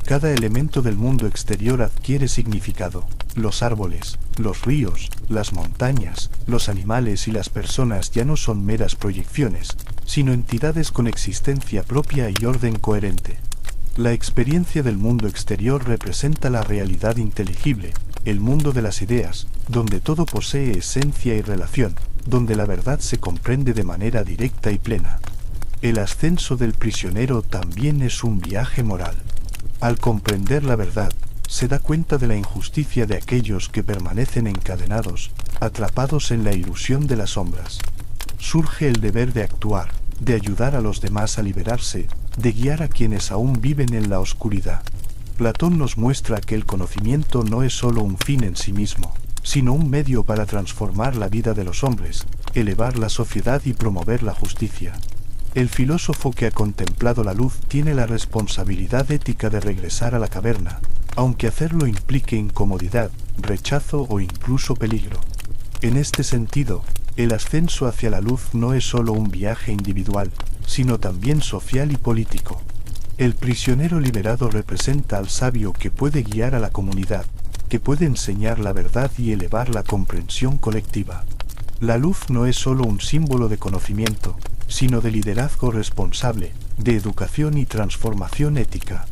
A: Cada elemento del mundo exterior adquiere significado. Los árboles, los ríos, las montañas, los animales y las personas ya no son meras proyecciones, sino entidades con existencia propia y orden coherente. La experiencia del mundo exterior representa la realidad inteligible, el mundo de las ideas, donde todo posee esencia y relación, donde la verdad se comprende de manera directa y plena. El ascenso del prisionero también es un viaje moral. Al comprender la verdad, se da cuenta de la injusticia de aquellos que permanecen encadenados, atrapados en la ilusión de las sombras. Surge el deber de actuar, de ayudar a los demás a liberarse, de guiar a quienes aún viven en la oscuridad. Platón nos muestra que el conocimiento no es solo un fin en sí mismo, sino un medio para transformar la vida de los hombres, elevar la sociedad y promover la justicia. El filósofo que ha contemplado la luz tiene la responsabilidad ética de regresar a la caverna, aunque hacerlo implique incomodidad, rechazo o incluso peligro. En este sentido, el ascenso hacia la luz no es solo un viaje individual, sino también social y político. El prisionero liberado representa al sabio que puede guiar a la comunidad, que puede enseñar la verdad y elevar la comprensión colectiva. La luz no es solo un símbolo de conocimiento, sino de liderazgo responsable, de educación y transformación ética.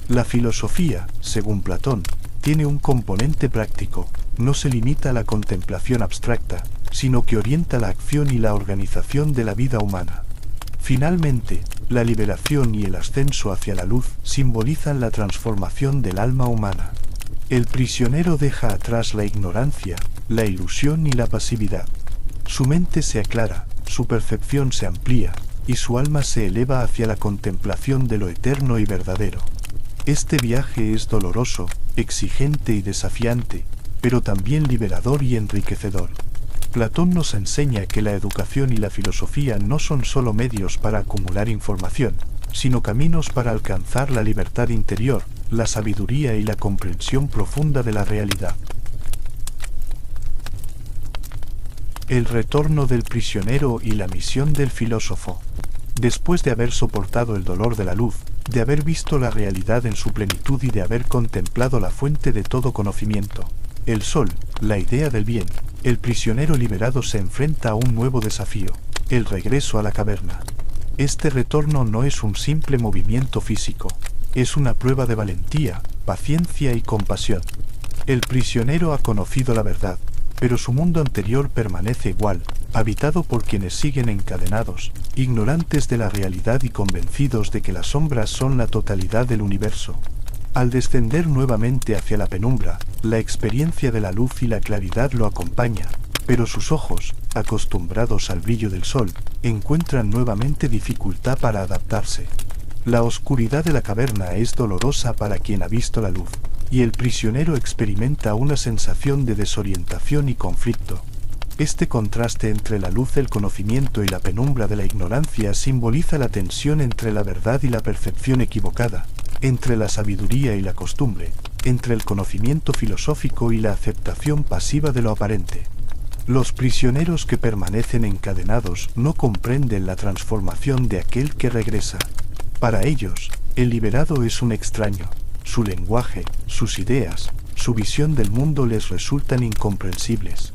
A: La filosofía, según Platón, tiene un componente práctico, no se limita a la contemplación abstracta, sino que orienta la acción y la organización de la vida humana. Finalmente, la liberación y el ascenso hacia la luz simbolizan la transformación del alma humana. El prisionero deja atrás la ignorancia, la ilusión y la pasividad. Su mente se aclara, su percepción se amplía, y su alma se eleva hacia la contemplación de lo eterno y verdadero. Este viaje es doloroso, exigente y desafiante, pero también liberador y enriquecedor. Platón nos enseña que la educación y la filosofía no son solo medios para acumular información, sino caminos para alcanzar la libertad interior, la sabiduría y la comprensión profunda de la realidad. El retorno del prisionero y la misión del filósofo. Después de haber soportado el dolor de la luz, de haber visto la realidad en su plenitud y de haber contemplado la fuente de todo conocimiento, el sol, la idea del bien, el prisionero liberado se enfrenta a un nuevo desafío, el regreso a la caverna. Este retorno no es un simple movimiento físico, es una prueba de valentía, paciencia y compasión. El prisionero ha conocido la verdad, pero su mundo anterior permanece igual, habitado por quienes siguen encadenados, ignorantes de la realidad y convencidos de que las sombras son la totalidad del universo. Al descender nuevamente hacia la penumbra, la experiencia de la luz y la claridad lo acompaña, Pero sus ojos, acostumbrados al brillo del sol, encuentran nuevamente dificultad para adaptarse. La oscuridad de la caverna es dolorosa para quien ha visto la luz, y el prisionero experimenta una sensación de desorientación y conflicto. Este contraste entre la luz del conocimiento y la penumbra de la ignorancia simboliza la tensión entre la verdad y la percepción equivocada, entre la sabiduría y la costumbre, entre el conocimiento filosófico y la aceptación pasiva de lo aparente. Los prisioneros que permanecen encadenados no comprenden la transformación de aquel que regresa. Para ellos, el liberado es un extraño. Su lenguaje, sus ideas, su visión del mundo les resultan incomprensibles.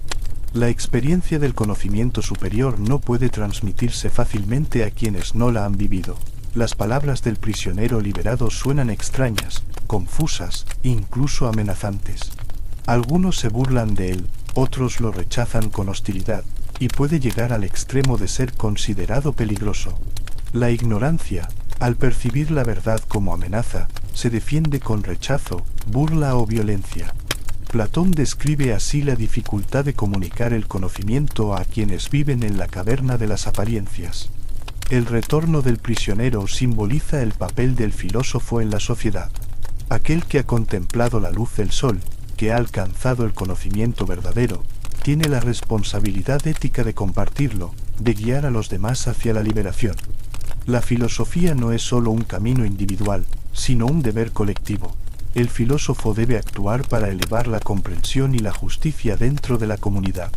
A: La experiencia del conocimiento superior no puede transmitirse fácilmente a quienes no la han vivido. Las palabras del prisionero liberado suenan extrañas, confusas, incluso amenazantes. Algunos se burlan de él, otros lo rechazan con hostilidad, y puede llegar al extremo de ser considerado peligroso. La ignorancia, al percibir la verdad como amenaza, se defiende con rechazo, burla o violencia. Platón describe así la dificultad de comunicar el conocimiento a quienes viven en la caverna de las apariencias. El retorno del prisionero simboliza el papel del filósofo en la sociedad. Aquel que ha contemplado la luz del sol, que ha alcanzado el conocimiento verdadero, tiene la responsabilidad ética de compartirlo, de guiar a los demás hacia la liberación. La filosofía no es solo un camino individual, sino un deber colectivo. El filósofo debe actuar para elevar la comprensión y la justicia dentro de la comunidad.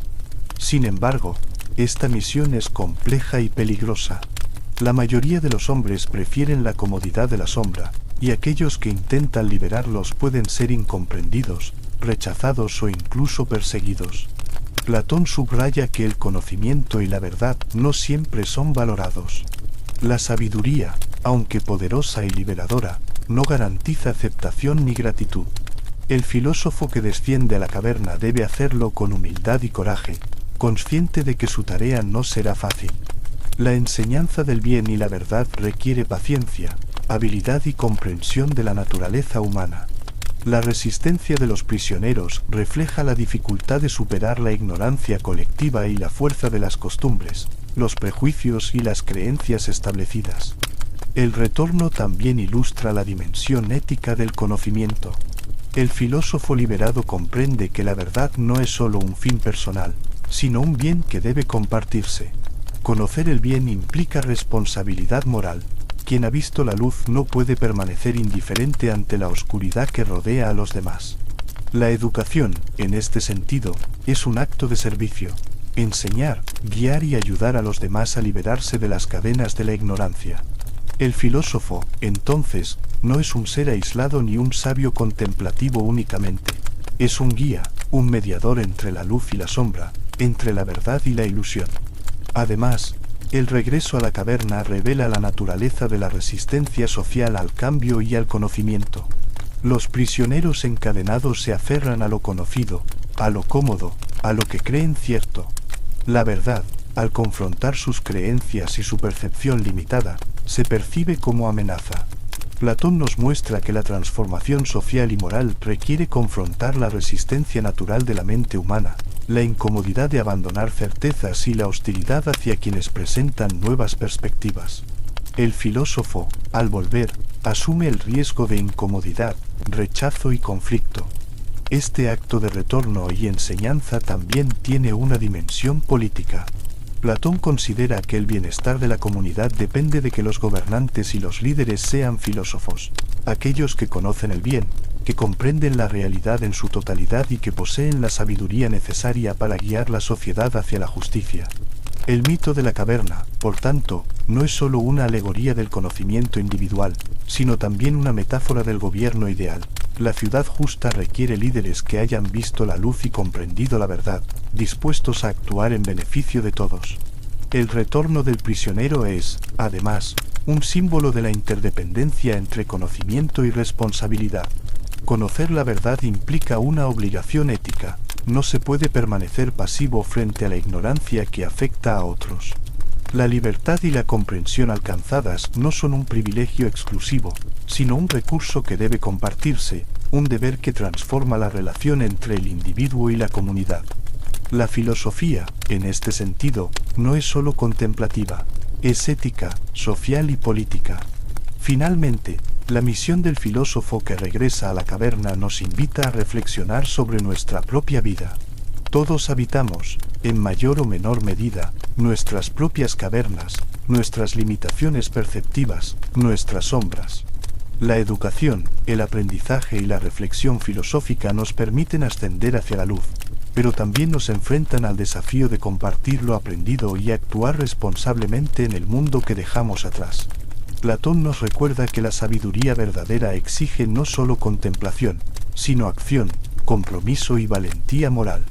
A: Sin embargo, esta misión es compleja y peligrosa. La mayoría de los hombres prefieren la comodidad de la sombra, y aquellos que intentan liberarlos pueden ser incomprendidos, rechazados o incluso perseguidos. Platón subraya que el conocimiento y la verdad no siempre son valorados. La sabiduría, aunque poderosa y liberadora, no garantiza aceptación ni gratitud. El filósofo que desciende a la caverna debe hacerlo con humildad y coraje, consciente de que su tarea no será fácil. La enseñanza del bien y la verdad requiere paciencia, habilidad y comprensión de la naturaleza humana. La resistencia de los prisioneros refleja la dificultad de superar la ignorancia colectiva y la fuerza de las costumbres, los prejuicios y las creencias establecidas. El retorno también ilustra la dimensión ética del conocimiento. El filósofo liberado comprende que la verdad no es solo un fin personal, sino un bien que debe compartirse. Conocer el bien implica responsabilidad moral. Quien ha visto la luz no puede permanecer indiferente ante la oscuridad que rodea a los demás. La educación, en este sentido, es un acto de servicio. Enseñar, guiar y ayudar a los demás a liberarse de las cadenas de la ignorancia. El filósofo, entonces, no es un ser aislado ni un sabio contemplativo únicamente. Es un guía, un mediador entre la luz y la sombra, entre la verdad y la ilusión. Además, el regreso a la caverna revela la naturaleza de la resistencia social al cambio y al conocimiento. Los prisioneros encadenados se aferran a lo conocido, a lo cómodo, a lo que creen cierto. La verdad, al confrontar sus creencias y su percepción limitada, se percibe como amenaza. Platón nos muestra que la transformación social y moral requiere confrontar la resistencia natural de la mente humana, la incomodidad de abandonar certezas y la hostilidad hacia quienes presentan nuevas perspectivas. El filósofo, al volver, asume el riesgo de incomodidad, rechazo y conflicto. Este acto de retorno y enseñanza también tiene una dimensión política. Platón considera que el bienestar de la comunidad depende de que los gobernantes y los líderes sean filósofos, aquellos que conocen el bien, que comprenden la realidad en su totalidad y que poseen la sabiduría necesaria para guiar la sociedad hacia la justicia. El mito de la caverna, por tanto, no es solo una alegoría del conocimiento individual, sino también una metáfora del gobierno ideal. La ciudad justa requiere líderes que hayan visto la luz y comprendido la verdad, dispuestos a actuar en beneficio de todos. El retorno del prisionero es, además, un símbolo de la interdependencia entre conocimiento y responsabilidad. Conocer la verdad implica una obligación ética. No se puede permanecer pasivo frente a la ignorancia que afecta a otros. La libertad y la comprensión alcanzadas no son un privilegio exclusivo, sino un recurso que debe compartirse, un deber que transforma la relación entre el individuo y la comunidad. La filosofía, en este sentido, no es solo contemplativa, es ética, social y política. Finalmente, la misión del filósofo que regresa a la caverna nos invita a reflexionar sobre nuestra propia vida. Todos habitamos, en mayor o menor medida, nuestras propias cavernas, nuestras limitaciones perceptivas, nuestras sombras. La educación, el aprendizaje y la reflexión filosófica nos permiten ascender hacia la luz, pero también nos enfrentan al desafío de compartir lo aprendido y actuar responsablemente en el mundo que dejamos atrás. Platón nos recuerda que la sabiduría verdadera exige no solo contemplación, sino acción, compromiso y valentía moral.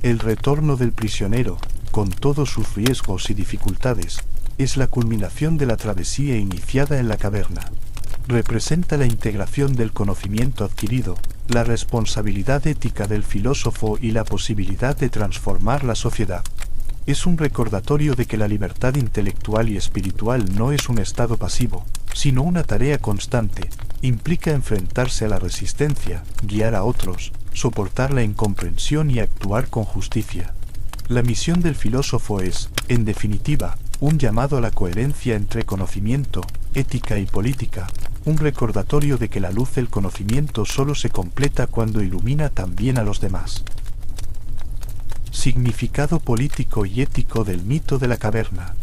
A: El retorno del prisionero, con todos sus riesgos y dificultades, es la culminación de la travesía iniciada en la caverna. Representa la integración del conocimiento adquirido, la responsabilidad ética del filósofo y la posibilidad de transformar la sociedad. Es un recordatorio de que la libertad intelectual y espiritual no es un estado pasivo, sino una tarea constante. Implica enfrentarse a la resistencia, guiar a otros, soportar la incomprensión y actuar con justicia. La misión del filósofo es, en definitiva, un llamado a la coherencia entre conocimiento, ética y política, un recordatorio de que la luz del conocimiento solo se completa cuando ilumina también a los demás. Significado político y ético del mito de la caverna.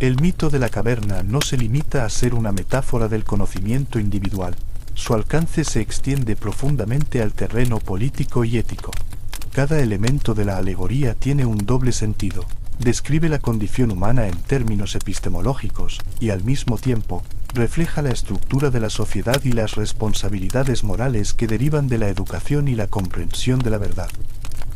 A: El mito de la caverna no se limita a ser una metáfora del conocimiento individual. Su alcance se extiende profundamente al terreno político y ético. Cada elemento de la alegoría tiene un doble sentido. Describe la condición humana en términos epistemológicos, y al mismo tiempo, refleja la estructura de la sociedad y las responsabilidades morales que derivan de la educación y la comprensión de la verdad.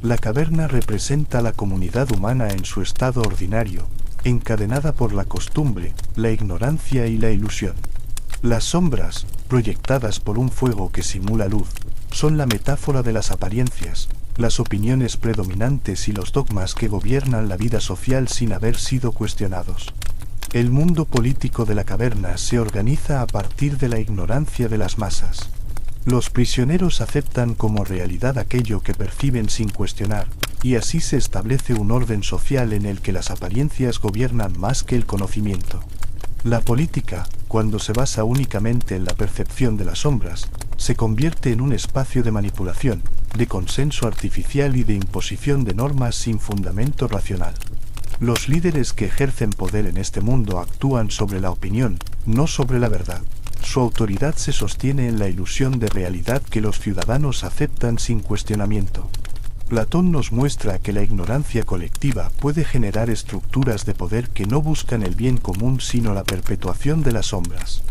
A: La caverna representa a la comunidad humana en su estado ordinario, encadenada por la costumbre, la ignorancia y la ilusión. Las sombras, proyectadas por un fuego que simula luz, son la metáfora de las apariencias, las opiniones predominantes y los dogmas que gobiernan la vida social sin haber sido cuestionados. El mundo político de la caverna se organiza a partir de la ignorancia de las masas. Los prisioneros aceptan como realidad aquello que perciben sin cuestionar, y así se establece un orden social en el que las apariencias gobiernan más que el conocimiento. La política, cuando se basa únicamente en la percepción de las sombras, se convierte en un espacio de manipulación, de consenso artificial y de imposición de normas sin fundamento racional. Los líderes que ejercen poder en este mundo actúan sobre la opinión, no sobre la verdad. Su autoridad se sostiene en la ilusión de realidad que los ciudadanos aceptan sin cuestionamiento. Platón nos muestra que la ignorancia colectiva puede generar estructuras de poder que no buscan el bien común sino la perpetuación de las sombras.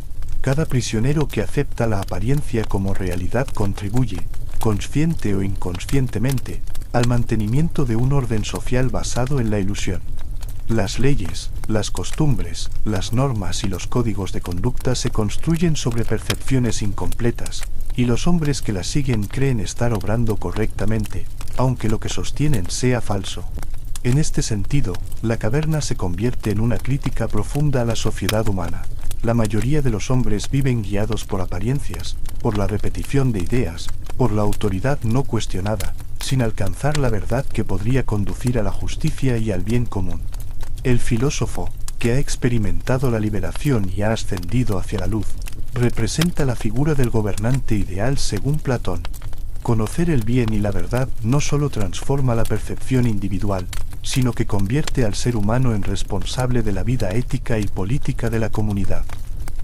A: Cada prisionero que acepta la apariencia como realidad contribuye, consciente o inconscientemente, al mantenimiento de un orden social basado en la ilusión. Las leyes, las costumbres, las normas y los códigos de conducta se construyen sobre percepciones incompletas, y los hombres que las siguen creen estar obrando correctamente, aunque lo que sostienen sea falso. En este sentido, la caverna se convierte en una crítica profunda a la sociedad humana. La mayoría de los hombres viven guiados por apariencias, por la repetición de ideas, por la autoridad no cuestionada, sin alcanzar la verdad que podría conducir a la justicia y al bien común. El filósofo, que ha experimentado la liberación y ha ascendido hacia la luz, representa la figura del gobernante ideal según Platón. Conocer el bien y la verdad no solo transforma la percepción individual, sino que convierte al ser humano en responsable de la vida ética y política de la comunidad.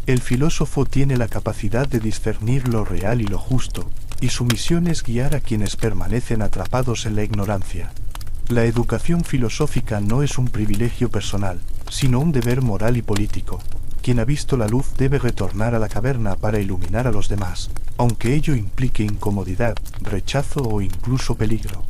A: El filósofo tiene la capacidad de discernir lo real y lo justo, y su misión es guiar a quienes permanecen atrapados en la ignorancia. La educación filosófica no es un privilegio personal, sino un deber moral y político. Quien ha visto la luz debe retornar a la caverna para iluminar a los demás, aunque ello implique incomodidad, rechazo o incluso peligro.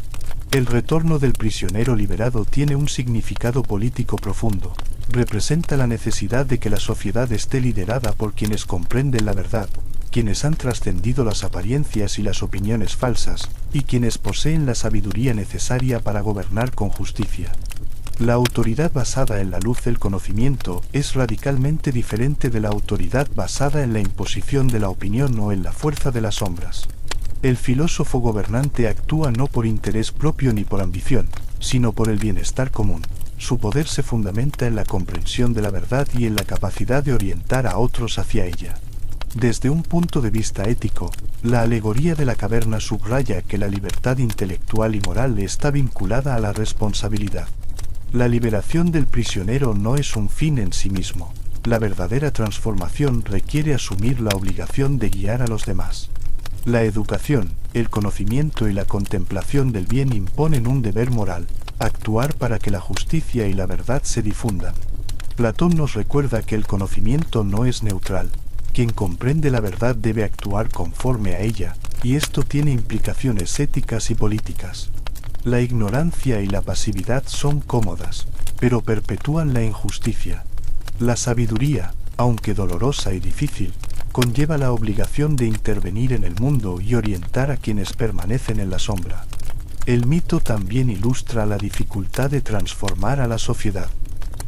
A: El retorno del prisionero liberado tiene un significado político profundo. Representa la necesidad de que la sociedad esté liderada por quienes comprenden la verdad, quienes han trascendido las apariencias y las opiniones falsas, y quienes poseen la sabiduría necesaria para gobernar con justicia. La autoridad basada en la luz del conocimiento es radicalmente diferente de la autoridad basada en la imposición de la opinión o en la fuerza de las sombras. El filósofo gobernante actúa no por interés propio ni por ambición, sino por el bienestar común. Su poder se fundamenta en la comprensión de la verdad y en la capacidad de orientar a otros hacia ella. Desde un punto de vista ético, la alegoría de la caverna subraya que la libertad intelectual y moral está vinculada a la responsabilidad. La liberación del prisionero no es un fin en sí mismo. La verdadera transformación requiere asumir la obligación de guiar a los demás. La educación, el conocimiento y la contemplación del bien imponen un deber moral, actuar para que la justicia y la verdad se difundan. Platón nos recuerda que el conocimiento no es neutral. Quien comprende la verdad debe actuar conforme a ella, y esto tiene implicaciones éticas y políticas. La ignorancia y la pasividad son cómodas, pero perpetúan la injusticia. La sabiduría, aunque dolorosa y difícil, conlleva la obligación de intervenir en el mundo y orientar a quienes permanecen en la sombra. El mito también ilustra la dificultad de transformar a la sociedad.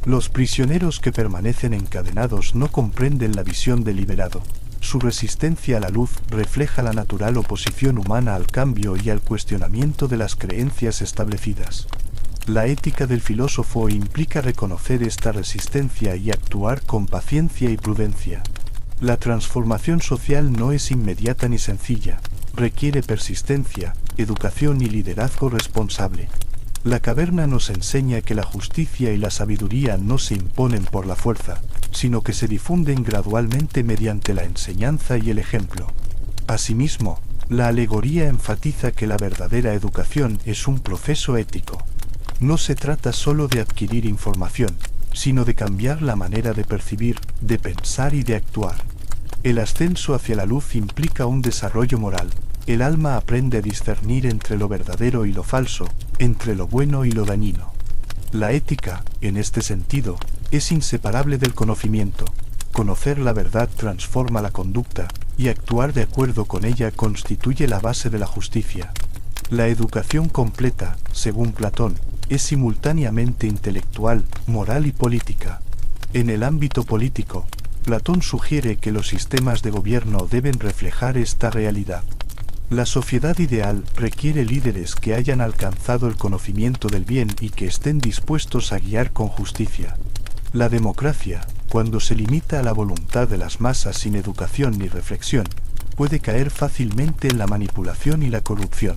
A: Los prisioneros que permanecen encadenados no comprenden la visión del liberado. Su resistencia a la luz refleja la natural oposición humana al cambio y al cuestionamiento de las creencias establecidas. La ética del filósofo implica reconocer esta resistencia y actuar con paciencia y prudencia. La transformación social no es inmediata ni sencilla, requiere persistencia, educación y liderazgo responsable. La caverna nos enseña que la justicia y la sabiduría no se imponen por la fuerza, sino que se difunden gradualmente mediante la enseñanza y el ejemplo. Asimismo, la alegoría enfatiza que la verdadera educación es un proceso ético. No se trata solo de adquirir información, sino de cambiar la manera de percibir, de pensar y de actuar. El ascenso hacia la luz implica un desarrollo moral. El alma aprende a discernir entre lo verdadero y lo falso, entre lo bueno y lo dañino. La ética, en este sentido, es inseparable del conocimiento. Conocer la verdad transforma la conducta, y actuar de acuerdo con ella constituye la base de la justicia. La educación completa, según Platón, es simultáneamente intelectual, moral y política. En el ámbito político, Platón sugiere que los sistemas de gobierno deben reflejar esta realidad. La sociedad ideal requiere líderes que hayan alcanzado el conocimiento del bien y que estén dispuestos a guiar con justicia. La democracia, cuando se limita a la voluntad de las masas sin educación ni reflexión, puede caer fácilmente en la manipulación y la corrupción.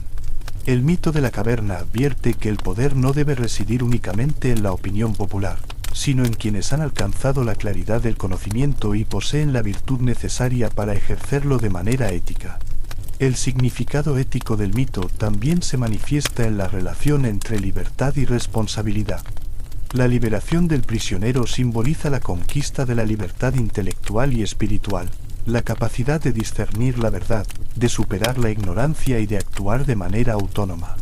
A: El mito de la caverna advierte que el poder no debe residir únicamente en la opinión popular, sino en quienes han alcanzado la claridad del conocimiento y poseen la virtud necesaria para ejercerlo de manera ética. El significado ético del mito también se manifiesta en la relación entre libertad y responsabilidad. La liberación del prisionero simboliza la conquista de la libertad intelectual y espiritual, la capacidad de discernir la verdad, de superar la ignorancia y de actuar de manera autónoma.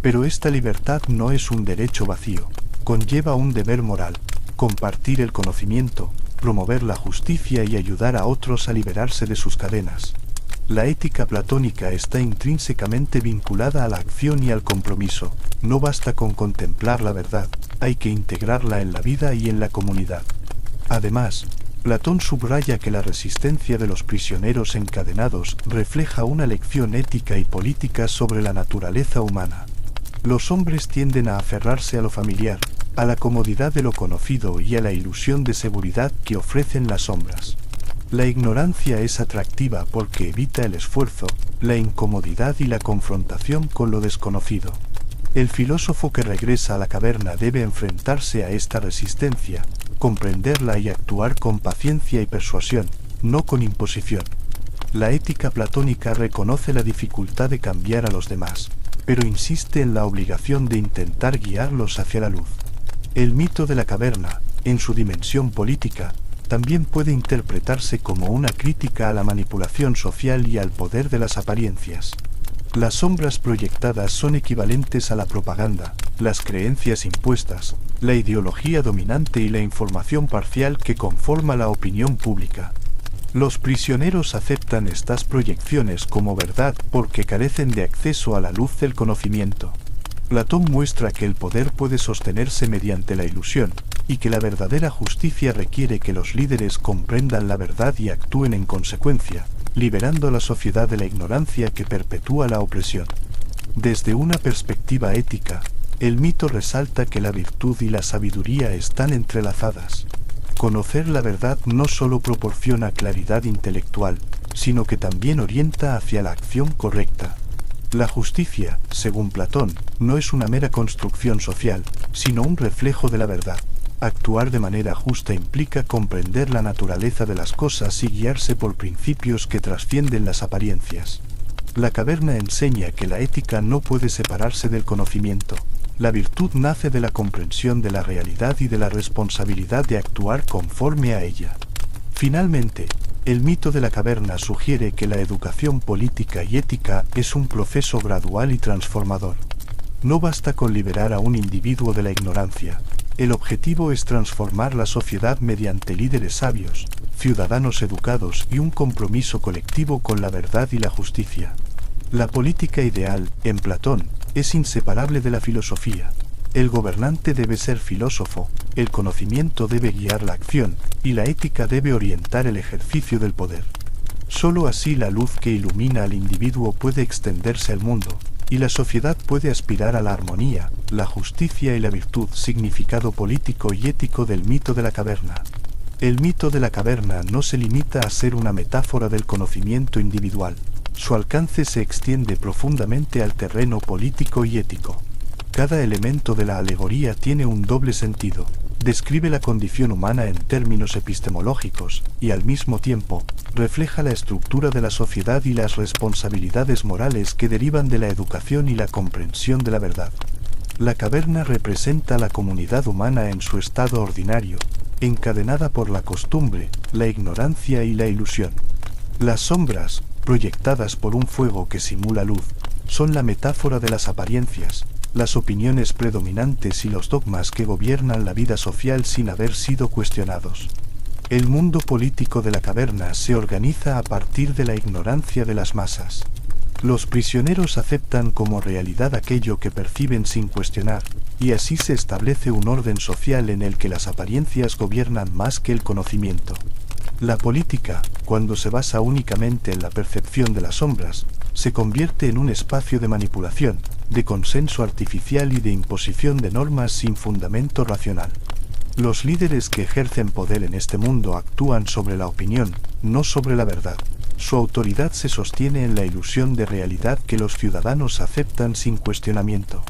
A: Pero esta libertad no es un derecho vacío, conlleva un deber moral: compartir el conocimiento, promover la justicia y ayudar a otros a liberarse de sus cadenas. La ética platónica está intrínsecamente vinculada a la acción y al compromiso. No basta con contemplar la verdad, hay que integrarla en la vida y en la comunidad. Además, Platón subraya que la resistencia de los prisioneros encadenados refleja una lección ética y política sobre la naturaleza humana. Los hombres tienden a aferrarse a lo familiar, a la comodidad de lo conocido y a la ilusión de seguridad que ofrecen las sombras. La ignorancia es atractiva porque evita el esfuerzo, la incomodidad y la confrontación con lo desconocido. El filósofo que regresa a la caverna debe enfrentarse a esta resistencia, comprenderla y actuar con paciencia y persuasión, no con imposición. La ética platónica reconoce la dificultad de cambiar a los demás, pero insiste en la obligación de intentar guiarlos hacia la luz. El mito de la caverna, en su dimensión política, también puede interpretarse como una crítica a la manipulación social y al poder de las apariencias. Las sombras proyectadas son equivalentes a la propaganda, las creencias impuestas, la ideología dominante y la información parcial que conforma la opinión pública. Los prisioneros aceptan estas proyecciones como verdad porque carecen de acceso a la luz del conocimiento. Platón muestra que el poder puede sostenerse mediante la ilusión, y que la verdadera justicia requiere que los líderes comprendan la verdad y actúen en consecuencia, liberando a la sociedad de la ignorancia que perpetúa la opresión. Desde una perspectiva ética, El mito resalta que la virtud y la sabiduría están entrelazadas. Conocer la verdad no solo proporciona claridad intelectual, sino que también orienta hacia la acción correcta. La justicia, según Platón, no es una mera construcción social, sino un reflejo de la verdad. Actuar de manera justa implica comprender la naturaleza de las cosas y guiarse por principios que trascienden las apariencias. La caverna enseña que la ética no puede separarse del conocimiento. La virtud nace de la comprensión de la realidad y de la responsabilidad de actuar conforme a ella. Finalmente, el mito de la caverna sugiere que la educación política y ética es un proceso gradual y transformador. No basta con liberar a un individuo de la ignorancia. El objetivo es transformar la sociedad mediante líderes sabios, ciudadanos educados y un compromiso colectivo con la verdad y la justicia. La política ideal, en Platón, es inseparable de la filosofía. El gobernante debe ser filósofo, el conocimiento debe guiar la acción, y la ética debe orientar el ejercicio del poder. Solo así la luz que ilumina al individuo puede extenderse al mundo, y la sociedad puede aspirar a la armonía, la justicia y la virtud, significado político y ético del mito de la caverna. El mito de la caverna no se limita a ser una metáfora del conocimiento individual. Su alcance se extiende profundamente al terreno político y ético. Cada elemento de la alegoría tiene un doble sentido. Describe la condición humana en términos epistemológicos, y al mismo tiempo, refleja la estructura de la sociedad y las responsabilidades morales que derivan de la educación y la comprensión de la verdad. La caverna representa a la comunidad humana en su estado ordinario, encadenada por la costumbre, la ignorancia y la ilusión. Las sombras, proyectadas por un fuego que simula luz, son la metáfora de las apariencias, las opiniones predominantes y los dogmas que gobiernan la vida social sin haber sido cuestionados. El mundo político de la caverna se organiza a partir de la ignorancia de las masas. Los prisioneros aceptan como realidad aquello que perciben sin cuestionar, y así se establece un orden social en el que las apariencias gobiernan más que el conocimiento. La política, cuando se basa únicamente en la percepción de las sombras, se convierte en un espacio de manipulación, de consenso artificial y de imposición de normas sin fundamento racional. Los líderes que ejercen poder en este mundo actúan sobre la opinión, no sobre la verdad. Su autoridad se sostiene en la ilusión de realidad que los ciudadanos aceptan sin cuestionamiento.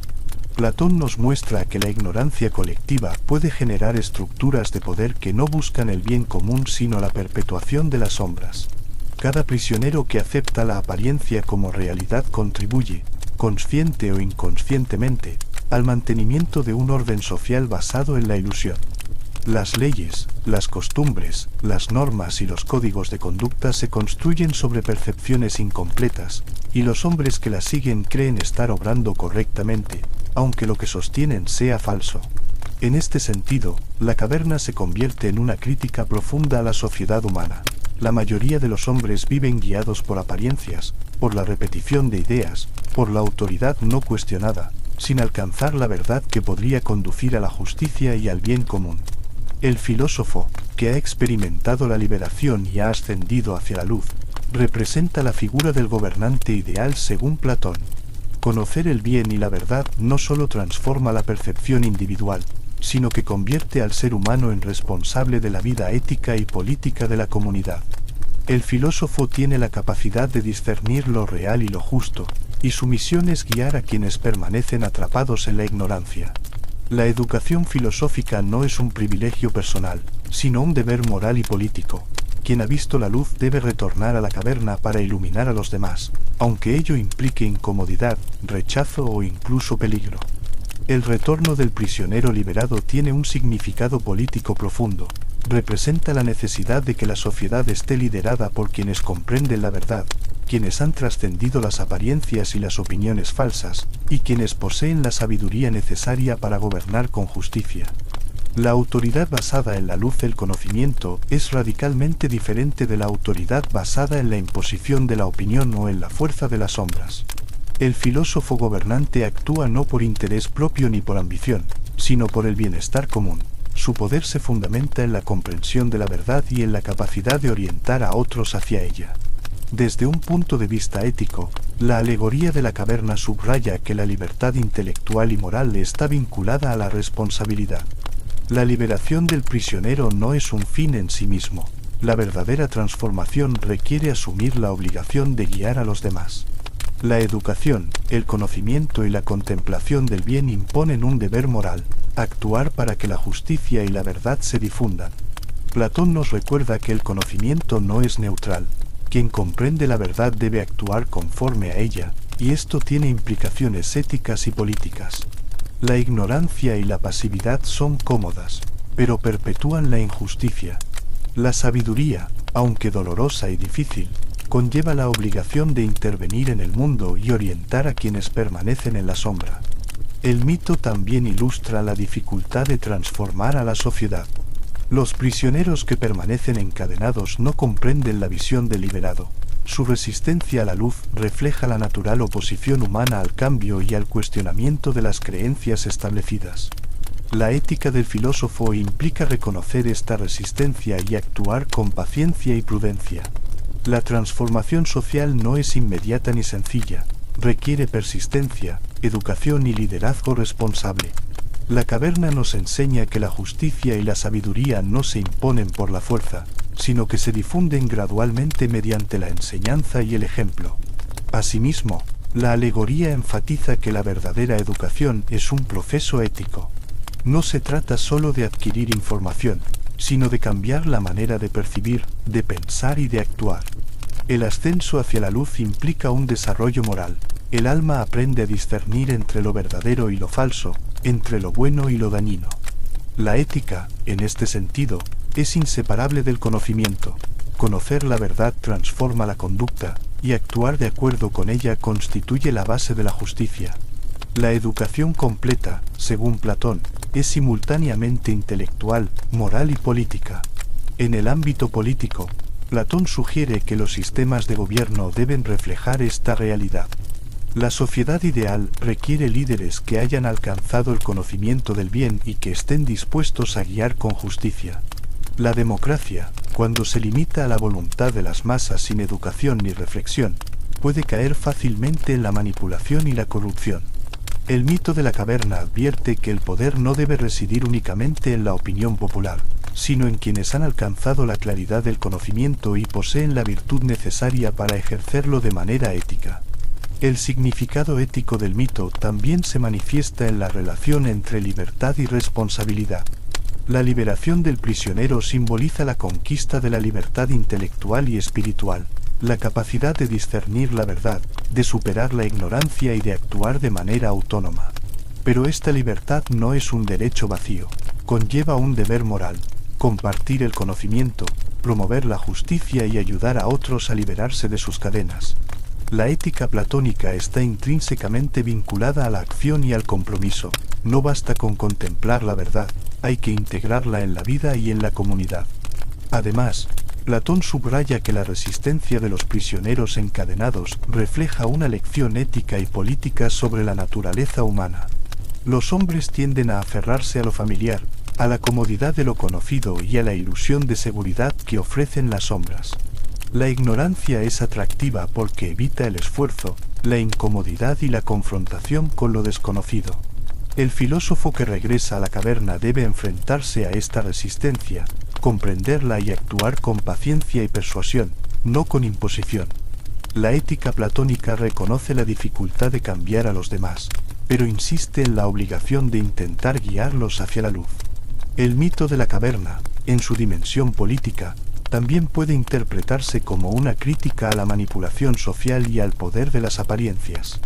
A: Platón nos muestra que la ignorancia colectiva puede generar estructuras de poder que no buscan el bien común sino la perpetuación de las sombras. Cada prisionero que acepta la apariencia como realidad contribuye, consciente o inconscientemente, al mantenimiento de un orden social basado en la ilusión. Las leyes, las costumbres, las normas y los códigos de conducta se construyen sobre percepciones incompletas, y los hombres que las siguen creen estar obrando correctamente, aunque lo que sostienen sea falso. En este sentido, la caverna se convierte en una crítica profunda a la sociedad humana. La mayoría de los hombres viven guiados por apariencias, por la repetición de ideas, por la autoridad no cuestionada, sin alcanzar la verdad que podría conducir a la justicia y al bien común. El filósofo, que ha experimentado la liberación y ha ascendido hacia la luz, representa la figura del gobernante ideal según Platón. Conocer el bien y la verdad no solo transforma la percepción individual, sino que convierte al ser humano en responsable de la vida ética y política de la comunidad. El filósofo tiene la capacidad de discernir lo real y lo justo, y su misión es guiar a quienes permanecen atrapados en la ignorancia. La educación filosófica no es un privilegio personal, sino un deber moral y político. Quien ha visto la luz debe retornar a la caverna para iluminar a los demás, aunque ello implique incomodidad, rechazo o incluso peligro. El retorno del prisionero liberado tiene un significado político profundo. Representa la necesidad de que la sociedad esté liderada por quienes comprenden la verdad, quienes han trascendido las apariencias y las opiniones falsas, y quienes poseen la sabiduría necesaria para gobernar con justicia. La autoridad basada en la luz del conocimiento es radicalmente diferente de la autoridad basada en la imposición de la opinión o en la fuerza de las sombras. El filósofo gobernante actúa no por interés propio ni por ambición, sino por el bienestar común. Su poder se fundamenta en la comprensión de la verdad y en la capacidad de orientar a otros hacia ella. Desde un punto de vista ético, La alegoría de la caverna subraya que la libertad intelectual y moral está vinculada a la responsabilidad. La liberación del prisionero no es un fin en sí mismo. La verdadera transformación requiere asumir la obligación de guiar a los demás. La educación, el conocimiento y la contemplación del bien imponen un deber moral, actuar para que la justicia y la verdad se difundan. Platón nos recuerda que el conocimiento no es neutral. Quien comprende la verdad debe actuar conforme a ella, y esto tiene implicaciones éticas y políticas. La ignorancia y la pasividad son cómodas, pero perpetúan la injusticia. La sabiduría, aunque dolorosa y difícil, conlleva la obligación de intervenir en el mundo y orientar a quienes permanecen en la sombra. El mito también ilustra la dificultad de transformar a la sociedad. Los prisioneros que permanecen encadenados no comprenden la visión del liberado. Su resistencia a la luz refleja la natural oposición humana al cambio y al cuestionamiento de las creencias establecidas. La ética del filósofo implica reconocer esta resistencia y actuar con paciencia y prudencia. La transformación social no es inmediata ni sencilla, requiere persistencia, educación y liderazgo responsable. La caverna nos enseña que la justicia y la sabiduría no se imponen por la fuerza, sino que se difunden gradualmente mediante la enseñanza y el ejemplo. Asimismo, la alegoría enfatiza que la verdadera educación es un proceso ético. No se trata solo de adquirir información, sino de cambiar la manera de percibir, de pensar y de actuar. El ascenso hacia la luz implica un desarrollo moral. El alma aprende a discernir entre lo verdadero y lo falso, entre lo bueno y lo dañino. La ética, en este sentido, es inseparable del conocimiento. Conocer la verdad transforma la conducta, y actuar de acuerdo con ella constituye la base de la justicia. La educación completa, según Platón, es simultáneamente intelectual, moral y política. En el ámbito político, Platón sugiere que los sistemas de gobierno deben reflejar esta realidad. La sociedad ideal requiere líderes que hayan alcanzado el conocimiento del bien y que estén dispuestos a guiar con justicia. La democracia, cuando se limita a la voluntad de las masas sin educación ni reflexión, puede caer fácilmente en la manipulación y la corrupción. El mito de la caverna advierte que el poder no debe residir únicamente en la opinión popular, sino en quienes han alcanzado la claridad del conocimiento y poseen la virtud necesaria para ejercerlo de manera ética. El significado ético del mito también se manifiesta en la relación entre libertad y responsabilidad. La liberación del prisionero simboliza la conquista de la libertad intelectual y espiritual, la capacidad de discernir la verdad, de superar la ignorancia y de actuar de manera autónoma. Pero esta libertad no es un derecho vacío, conlleva un deber moral: compartir el conocimiento, promover la justicia y ayudar a otros a liberarse de sus cadenas. La ética platónica está intrínsecamente vinculada a la acción y al compromiso. No basta con contemplar la verdad, hay que integrarla en la vida y en la comunidad. Además, Platón subraya que la resistencia de los prisioneros encadenados refleja una lección ética y política sobre la naturaleza humana. Los hombres tienden a aferrarse a lo familiar, a la comodidad de lo conocido y a la ilusión de seguridad que ofrecen las sombras. La ignorancia es atractiva porque evita el esfuerzo, la incomodidad y la confrontación con lo desconocido. El filósofo que regresa a la caverna debe enfrentarse a esta resistencia, comprenderla y actuar con paciencia y persuasión, no con imposición. La ética platónica reconoce la dificultad de cambiar a los demás, pero insiste en la obligación de intentar guiarlos hacia la luz. El mito de la caverna, en su dimensión política, también puede interpretarse como una crítica a la manipulación social y al poder de las apariencias.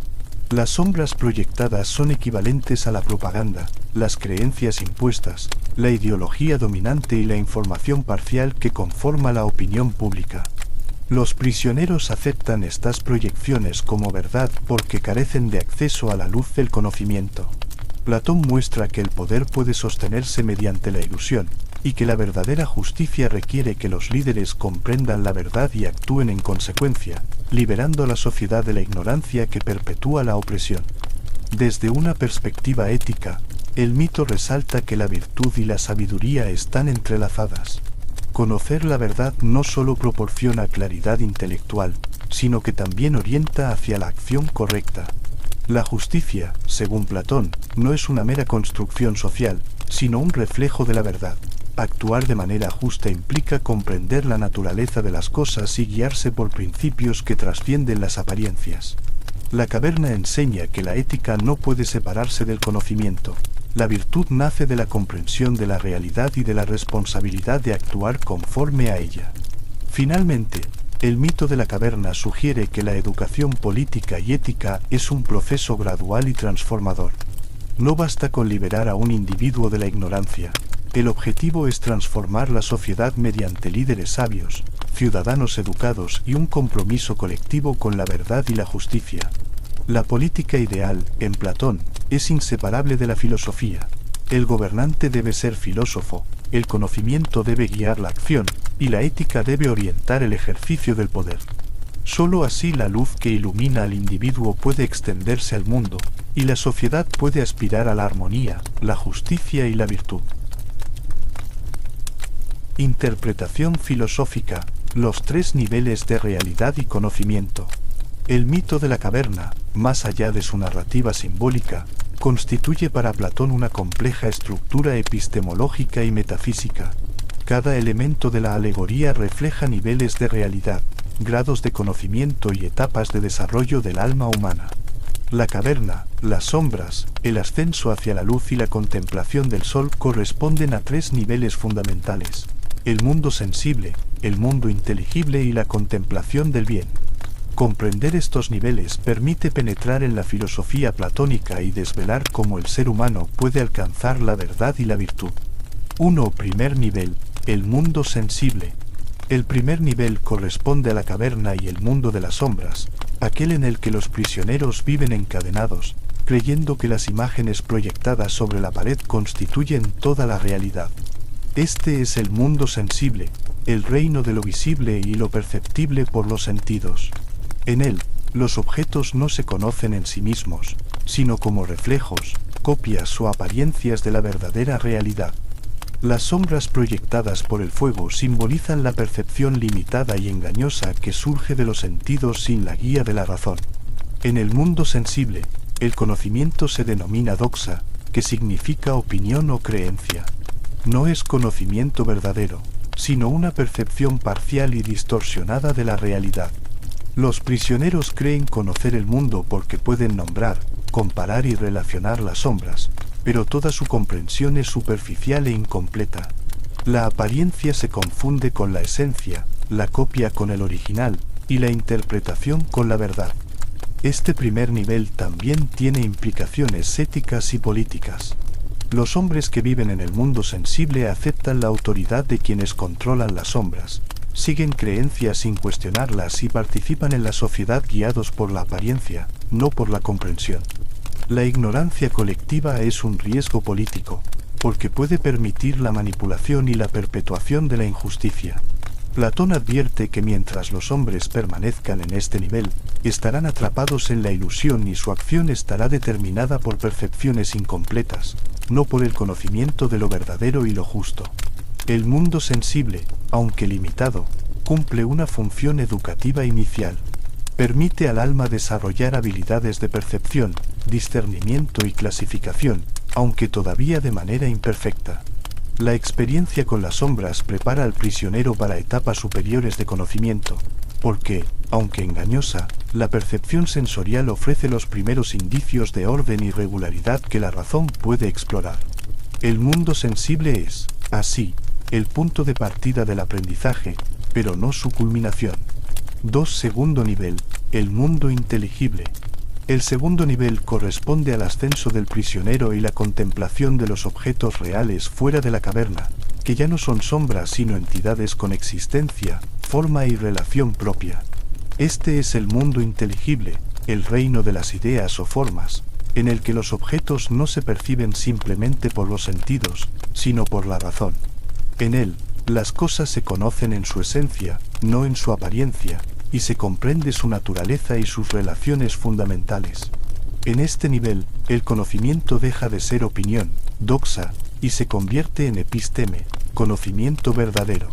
A: Las sombras proyectadas son equivalentes a la propaganda, las creencias impuestas, la ideología dominante y la información parcial que conforma la opinión pública. Los prisioneros aceptan estas proyecciones como verdad porque carecen de acceso a la luz del conocimiento. Platón muestra que el poder puede sostenerse mediante la ilusión, y que la verdadera justicia requiere que los líderes comprendan la verdad y actúen en consecuencia, liberando a la sociedad de la ignorancia que perpetúa la opresión. Desde una perspectiva ética, el mito resalta que la virtud y la sabiduría están entrelazadas. Conocer la verdad no solo proporciona claridad intelectual, sino que también orienta hacia la acción correcta. La justicia, según Platón, no es una mera construcción social, sino un reflejo de la verdad. Actuar de manera justa implica comprender la naturaleza de las cosas y guiarse por principios que trascienden las apariencias. La caverna enseña que la ética no puede separarse del conocimiento. La virtud nace de la comprensión de la realidad y de la responsabilidad de actuar conforme a ella. Finalmente, el mito de la caverna sugiere que la educación política y ética es un proceso gradual y transformador. No basta con liberar a un individuo de la ignorancia. El objetivo es transformar la sociedad mediante líderes sabios, ciudadanos educados y un compromiso colectivo con la verdad y la justicia. La política ideal, en Platón, es inseparable de la filosofía. El gobernante debe ser filósofo, el conocimiento debe guiar la acción, y la ética debe orientar el ejercicio del poder. Solo así la luz que ilumina al individuo puede extenderse al mundo, y la sociedad puede aspirar a la armonía, la justicia y la virtud. Interpretación filosófica, los tres niveles de realidad y conocimiento. El mito de la caverna, más allá de su narrativa simbólica, constituye para Platón una compleja estructura epistemológica y metafísica. Cada elemento de la alegoría refleja niveles de realidad, grados de conocimiento y etapas de desarrollo del alma humana. La caverna, las sombras, el ascenso hacia la luz y la contemplación del sol corresponden a tres niveles fundamentales: el mundo sensible, el mundo inteligible y la contemplación del bien. Comprender estos niveles permite penetrar en la filosofía platónica y desvelar cómo el ser humano puede alcanzar la verdad y la virtud. 1. Primer nivel, el mundo sensible. El primer nivel corresponde a la caverna y el mundo de las sombras, aquel en el que los prisioneros viven encadenados, creyendo que las imágenes proyectadas sobre la pared constituyen toda la realidad. Este es el mundo sensible, el reino de lo visible y lo perceptible por los sentidos. En él, los objetos no se conocen en sí mismos, sino como reflejos, copias o apariencias de la verdadera realidad. Las sombras proyectadas por el fuego simbolizan la percepción limitada y engañosa que surge de los sentidos sin la guía de la razón. En el mundo sensible, el conocimiento se denomina doxa, que significa opinión o creencia. No es conocimiento verdadero, sino una percepción parcial y distorsionada de la realidad. Los prisioneros creen conocer el mundo porque pueden nombrar, comparar y relacionar las sombras, pero toda su comprensión es superficial e incompleta. La apariencia se confunde con la esencia, la copia con el original, y la interpretación con la verdad. Este primer nivel también tiene implicaciones éticas y políticas. Los hombres que viven en el mundo sensible aceptan la autoridad de quienes controlan las sombras, siguen creencias sin cuestionarlas y participan en la sociedad guiados por la apariencia, no por la comprensión. La ignorancia colectiva es un riesgo político, porque puede permitir la manipulación y la perpetuación de la injusticia. Platón advierte que mientras los hombres permanezcan en este nivel, estarán atrapados en la ilusión y su acción estará determinada por percepciones incompletas, no por el conocimiento de lo verdadero y lo justo. El mundo sensible, aunque limitado, cumple una función educativa inicial. Permite al alma desarrollar habilidades de percepción, discernimiento y clasificación, aunque todavía de manera imperfecta. La experiencia con las sombras prepara al prisionero para etapas superiores de conocimiento, porque, aunque engañosa, la percepción sensorial ofrece los primeros indicios de orden y regularidad que la razón puede explorar. El mundo sensible es, así, el punto de partida del aprendizaje, pero no su culminación. 2. Segundo nivel, el mundo inteligible. El segundo nivel corresponde al ascenso del prisionero y la contemplación de los objetos reales fuera de la caverna, que ya no son sombras sino entidades con existencia, forma y relación propia. Este es el mundo inteligible, el reino de las ideas o formas, en el que los objetos no se perciben simplemente por los sentidos, sino por la razón. En él, las cosas se conocen en su esencia, no en su apariencia, y se comprende su naturaleza y sus relaciones fundamentales. En este nivel, el conocimiento deja de ser opinión, doxa, y se convierte en episteme, conocimiento verdadero.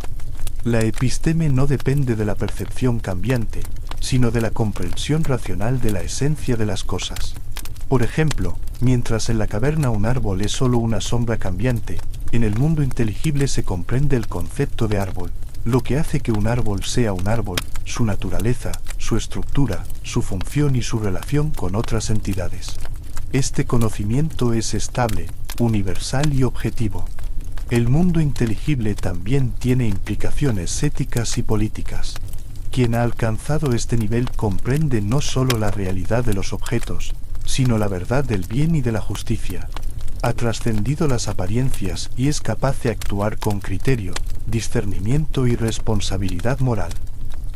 A: La episteme no depende de la percepción cambiante, sino de la comprensión racional de la esencia de las cosas. Por ejemplo, mientras en la caverna un árbol es solo una sombra cambiante, en el mundo inteligible se comprende el concepto de árbol, lo que hace que un árbol sea un árbol, su naturaleza, su estructura, su función y su relación con otras entidades. Este conocimiento es estable, universal y objetivo. El mundo inteligible también tiene implicaciones éticas y políticas. Quien ha alcanzado este nivel comprende no solo la realidad de los objetos, sino la verdad del bien y de la justicia. Ha trascendido las apariencias y es capaz de actuar con criterio, discernimiento y responsabilidad moral.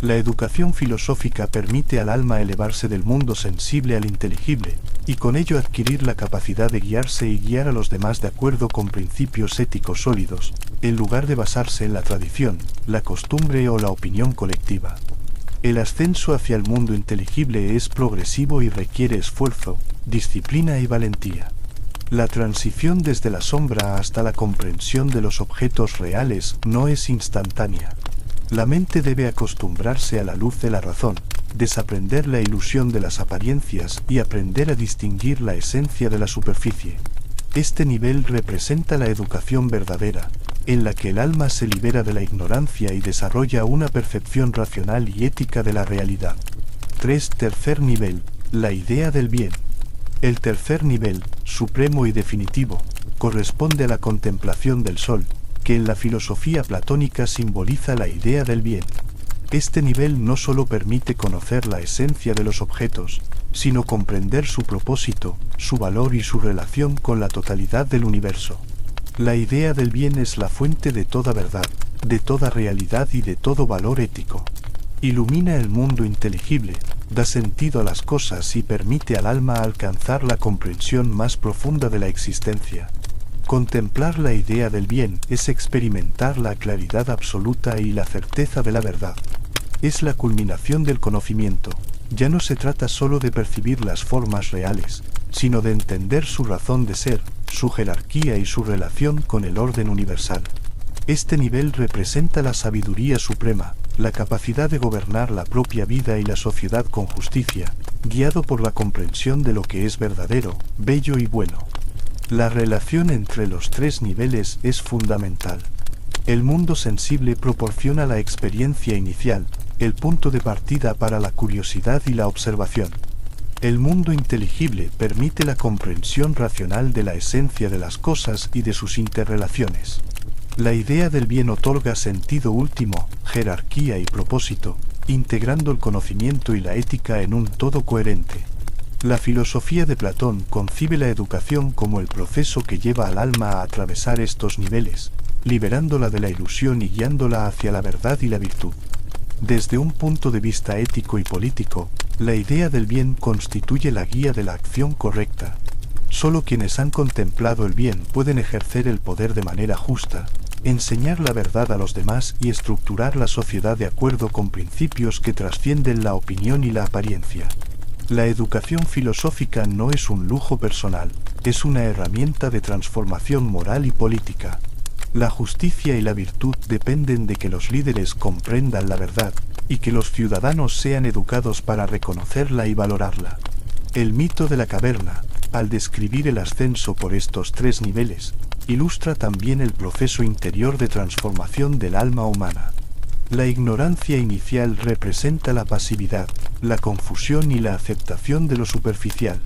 A: La educación filosófica permite al alma elevarse del mundo sensible al inteligible, y con ello adquirir la capacidad de guiarse y guiar a los demás de acuerdo con principios éticos sólidos, en lugar de basarse en la tradición, la costumbre o la opinión colectiva. El ascenso hacia el mundo inteligible es progresivo y requiere esfuerzo, disciplina y valentía. La transición desde la sombra hasta la comprensión de los objetos reales no es instantánea. La mente debe acostumbrarse a la luz de la razón, desaprender la ilusión de las apariencias y aprender a distinguir la esencia de la superficie. Este nivel representa la educación verdadera, en la que el alma se libera de la ignorancia y desarrolla una percepción racional y ética de la realidad. 3. Tercer nivel, la idea del bien. El tercer nivel, supremo y definitivo, corresponde a la contemplación del sol, que en la filosofía platónica simboliza la idea del bien. Este nivel no solo permite conocer la esencia de los objetos, sino comprender su propósito, su valor y su relación con la totalidad del universo. La idea del bien es la fuente de toda verdad, de toda realidad y de todo valor ético. Ilumina el mundo inteligible, da sentido a las cosas y permite al alma alcanzar la comprensión más profunda de la existencia. Contemplar la idea del bien es experimentar la claridad absoluta y la certeza de la verdad. Es la culminación del conocimiento. Ya no se trata solo de percibir las formas reales, sino de entender su razón de ser, su jerarquía y su relación con el orden universal. Este nivel representa la sabiduría suprema, la capacidad de gobernar la propia vida y la sociedad con justicia, guiado por la comprensión de lo que es verdadero, bello y bueno. La relación entre los tres niveles es fundamental. El mundo sensible proporciona la experiencia inicial, el punto de partida para la curiosidad y la observación. El mundo inteligible permite la comprensión racional de la esencia de las cosas y de sus interrelaciones. La idea del bien otorga sentido último, jerarquía y propósito, integrando el conocimiento y la ética en un todo coherente. La filosofía de Platón concibe la educación como el proceso que lleva al alma a atravesar estos niveles, liberándola de la ilusión y guiándola hacia la verdad y la virtud. Desde un punto de vista ético y político, la idea del bien constituye la guía de la acción correcta. Solo quienes han contemplado el bien pueden ejercer el poder de manera justa, enseñar la verdad a los demás y estructurar la sociedad de acuerdo con principios que trascienden la opinión y la apariencia. La educación filosófica no es un lujo personal, es una herramienta de transformación moral y política. La justicia y la virtud dependen de que los líderes comprendan la verdad, y que los ciudadanos sean educados para reconocerla y valorarla. El mito de la caverna, al describir el ascenso por estos tres niveles, ilustra también el proceso interior de transformación del alma humana. La ignorancia inicial representa la pasividad, la confusión y la aceptación de lo superficial.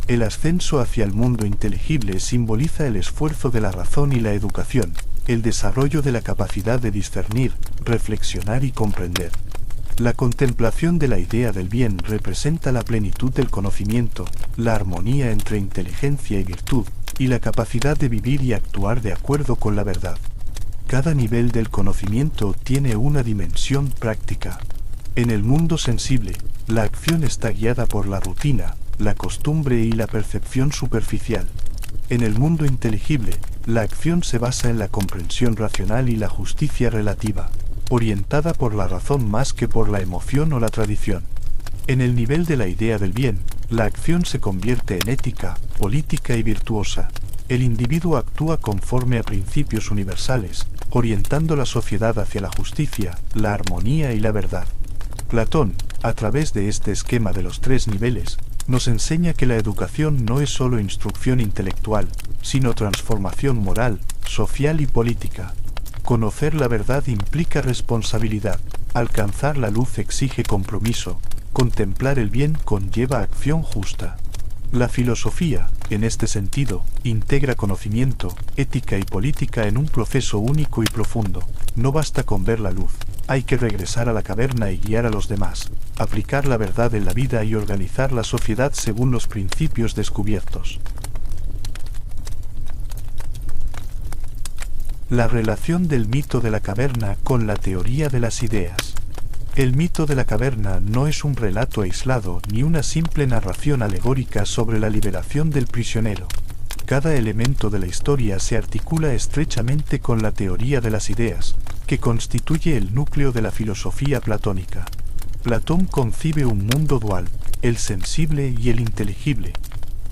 A: El ascenso hacia el mundo inteligible simboliza el esfuerzo de la razón y la educación, el desarrollo de la capacidad de discernir, reflexionar y comprender. La contemplación de la idea del bien representa la plenitud del conocimiento, la armonía entre inteligencia y virtud, y la capacidad de vivir y actuar de acuerdo con la verdad. Cada nivel del conocimiento tiene una dimensión práctica. En el mundo sensible, la acción está guiada por la rutina, la costumbre y la percepción superficial. En el mundo inteligible, la acción se basa en la comprensión racional y la justicia relativa, orientada por la razón más que por la emoción o la tradición. En el nivel de la idea del bien, la acción se convierte en ética, política y virtuosa. El individuo actúa conforme a principios universales, orientando la sociedad hacia la justicia, la armonía y la verdad. Platón, a través de este esquema de los 3 niveles, nos enseña que la educación no es solo instrucción intelectual, sino transformación moral, social y política. Conocer la verdad implica responsabilidad, alcanzar la luz exige compromiso, contemplar el bien conlleva acción justa. La filosofía, en este sentido, integra conocimiento, ética y política en un proceso único y profundo. No basta con ver la luz, hay que regresar a la caverna y guiar a los demás, aplicar la verdad en la vida y organizar la sociedad según los principios descubiertos. La relación del mito de la caverna con la teoría de las ideas. El mito de la caverna no es un relato aislado ni una simple narración alegórica sobre la liberación del prisionero. Cada elemento de la historia se articula estrechamente con la teoría de las ideas, que constituye el núcleo de la filosofía platónica. Platón concibe un mundo dual, el sensible y el inteligible.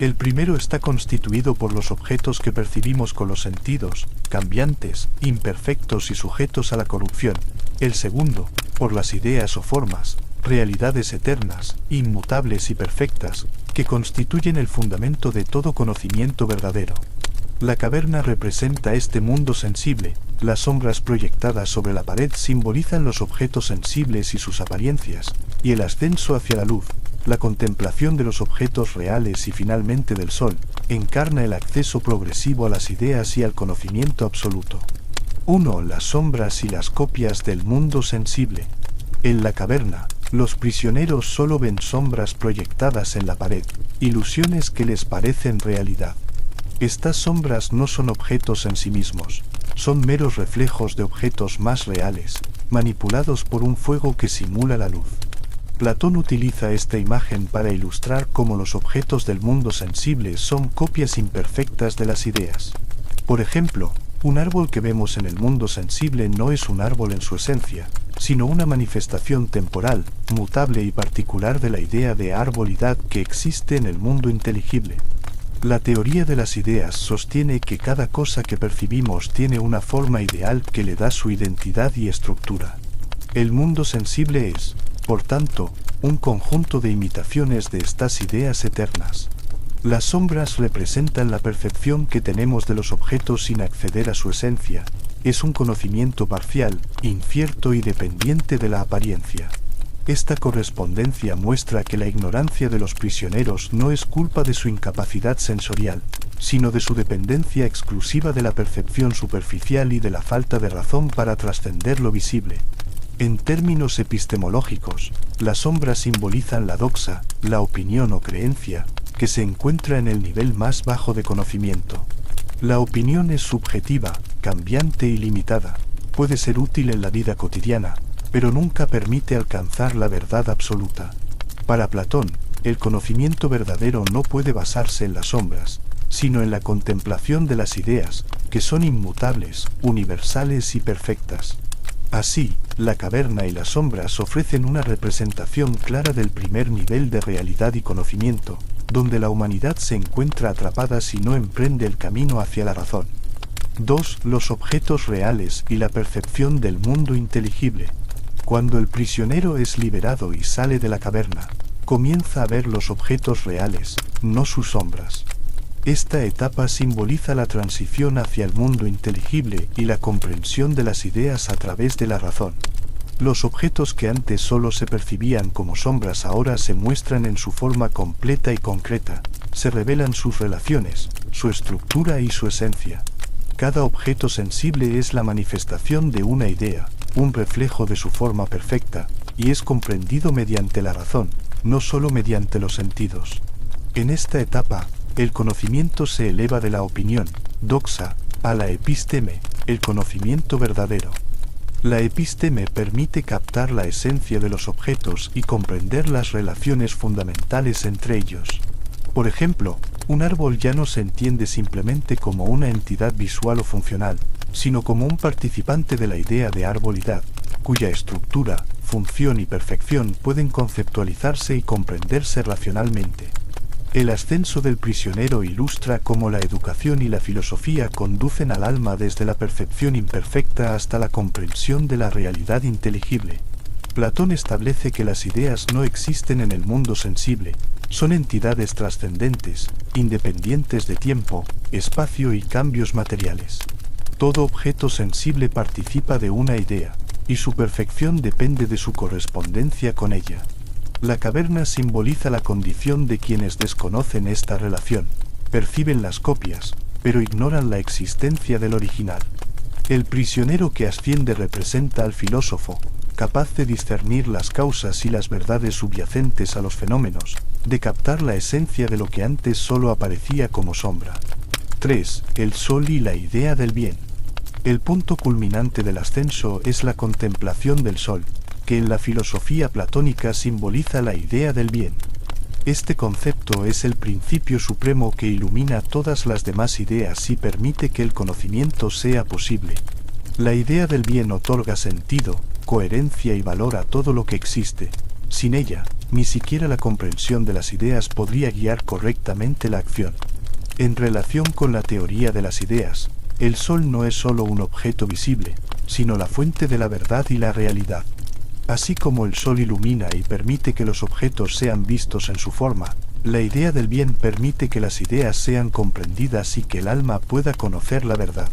A: El primero está constituido por los objetos que percibimos con los sentidos, cambiantes, imperfectos y sujetos a la corrupción. El segundo, por las ideas o formas, realidades eternas, inmutables y perfectas, que constituyen el fundamento de todo conocimiento verdadero. La caverna representa este mundo sensible, las sombras proyectadas sobre la pared simbolizan los objetos sensibles y sus apariencias, y el ascenso hacia la luz, la contemplación de los objetos reales y finalmente del sol, encarna el acceso progresivo a las ideas y al conocimiento absoluto. 1. Las sombras y las copias del mundo sensible. En la caverna, los prisioneros solo ven sombras proyectadas en la pared, ilusiones que les parecen realidad. Estas sombras no son objetos en sí mismos, son meros reflejos de objetos más reales, manipulados por un fuego que simula la luz. Platón utiliza esta imagen para ilustrar cómo los objetos del mundo sensible son copias imperfectas de las ideas. Por ejemplo, un árbol que vemos en el mundo sensible no es un árbol en su esencia, sino una manifestación temporal, mutable y particular de la idea de arbolidad que existe en el mundo inteligible. La teoría de las ideas sostiene que cada cosa que percibimos tiene una forma ideal que le da su identidad y estructura. El mundo sensible es, por tanto, un conjunto de imitaciones de estas ideas eternas. Las sombras representan la percepción que tenemos de los objetos sin acceder a su esencia. Es un conocimiento parcial, incierto y dependiente de la apariencia. Esta correspondencia muestra que la ignorancia de los prisioneros no es culpa de su incapacidad sensorial, sino de su dependencia exclusiva de la percepción superficial y de la falta de razón para trascender lo visible. En términos epistemológicos, las sombras simbolizan la doxa, la opinión o creencia, que se encuentra en el nivel más bajo de conocimiento. La opinión es subjetiva, cambiante y limitada, puede ser útil en la vida cotidiana, pero nunca permite alcanzar la verdad absoluta. Para Platón, el conocimiento verdadero no puede basarse en las sombras, sino en la contemplación de las ideas, que son inmutables, universales y perfectas. Así, la caverna y las sombras ofrecen una representación clara del primer nivel de realidad y conocimiento, donde la humanidad se encuentra atrapada si no emprende el camino hacia la razón. 2. Los objetos reales y la percepción del mundo inteligible. Cuando el prisionero es liberado y sale de la caverna, comienza a ver los objetos reales, no sus sombras. Esta etapa simboliza la transición hacia el mundo inteligible y la comprensión de las ideas a través de la razón. Los objetos que antes solo se percibían como sombras ahora se muestran en su forma completa y concreta, se revelan sus relaciones, su estructura y su esencia. Cada objeto sensible es la manifestación de una idea, un reflejo de su forma perfecta, y es comprendido mediante la razón, no solo mediante los sentidos. En esta etapa, el conocimiento se eleva de la opinión, doxa, a la episteme, el conocimiento verdadero. La episteme permite captar la esencia de los objetos y comprender las relaciones fundamentales entre ellos. Por ejemplo, un árbol ya no se entiende simplemente como una entidad visual o funcional, sino como un participante de la idea de arbolidad, cuya estructura, función y perfección pueden conceptualizarse y comprenderse racionalmente. El ascenso del prisionero ilustra cómo la educación y la filosofía conducen al alma desde la percepción imperfecta hasta la comprensión de la realidad inteligible. Platón establece que las ideas no existen en el mundo sensible, son entidades trascendentes, independientes de tiempo, espacio y cambios materiales. Todo objeto sensible participa de una idea, y su perfección depende de su correspondencia con ella. La caverna simboliza la condición de quienes desconocen esta relación, perciben las copias, pero ignoran la existencia del original. El prisionero que asciende representa al filósofo, capaz de discernir las causas y las verdades subyacentes a los fenómenos, de captar la esencia de lo que antes solo aparecía como sombra. 3. El sol y la idea del bien. El punto culminante del ascenso es la contemplación del sol, que en la filosofía platónica simboliza la idea del bien. Este concepto es el principio supremo que ilumina todas las demás ideas y permite que el conocimiento sea posible. La idea del bien otorga sentido, coherencia y valor a todo lo que existe. Sin ella, ni siquiera la comprensión de las ideas podría guiar correctamente la acción. En relación con la teoría de las ideas, el sol no es solo un objeto visible, sino la fuente de la verdad y la realidad. Así como el sol ilumina y permite que los objetos sean vistos en su forma, la idea del bien permite que las ideas sean comprendidas y que el alma pueda conocer la verdad.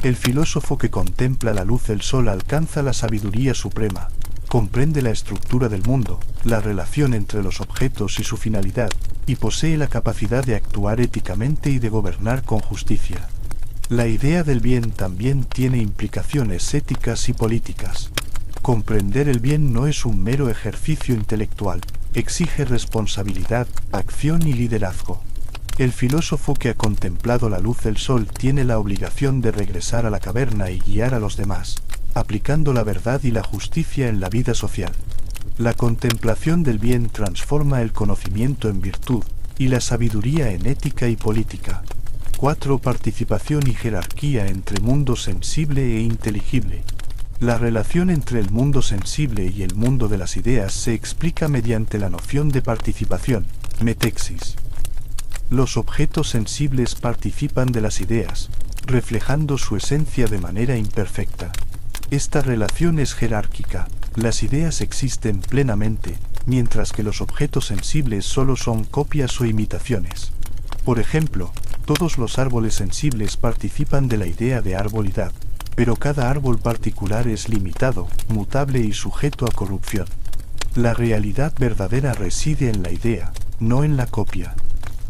A: El filósofo que contempla la luz del sol alcanza la sabiduría suprema, comprende la estructura del mundo, la relación entre los objetos y su finalidad, y posee la capacidad de actuar éticamente y de gobernar con justicia. La idea del bien también tiene implicaciones éticas y políticas. Comprender el bien no es un mero ejercicio intelectual, exige responsabilidad, acción y liderazgo. El filósofo que ha contemplado la luz del sol tiene la obligación de regresar a la caverna y guiar a los demás, aplicando la verdad y la justicia en la vida social. La contemplación del bien transforma el conocimiento en virtud, y la sabiduría en ética y política. 4. Participación y jerarquía entre mundo sensible e inteligible. La relación entre el mundo sensible y el mundo de las ideas se explica mediante la noción de participación, metexis. Los objetos sensibles participan de las ideas, reflejando su esencia de manera imperfecta. Esta relación es jerárquica, las ideas existen plenamente, mientras que los objetos sensibles solo son copias o imitaciones. Por ejemplo, todos los árboles sensibles participan de la idea de arbolidad, pero cada árbol particular es limitado, mutable y sujeto a corrupción. La realidad verdadera reside en la idea, no en la copia.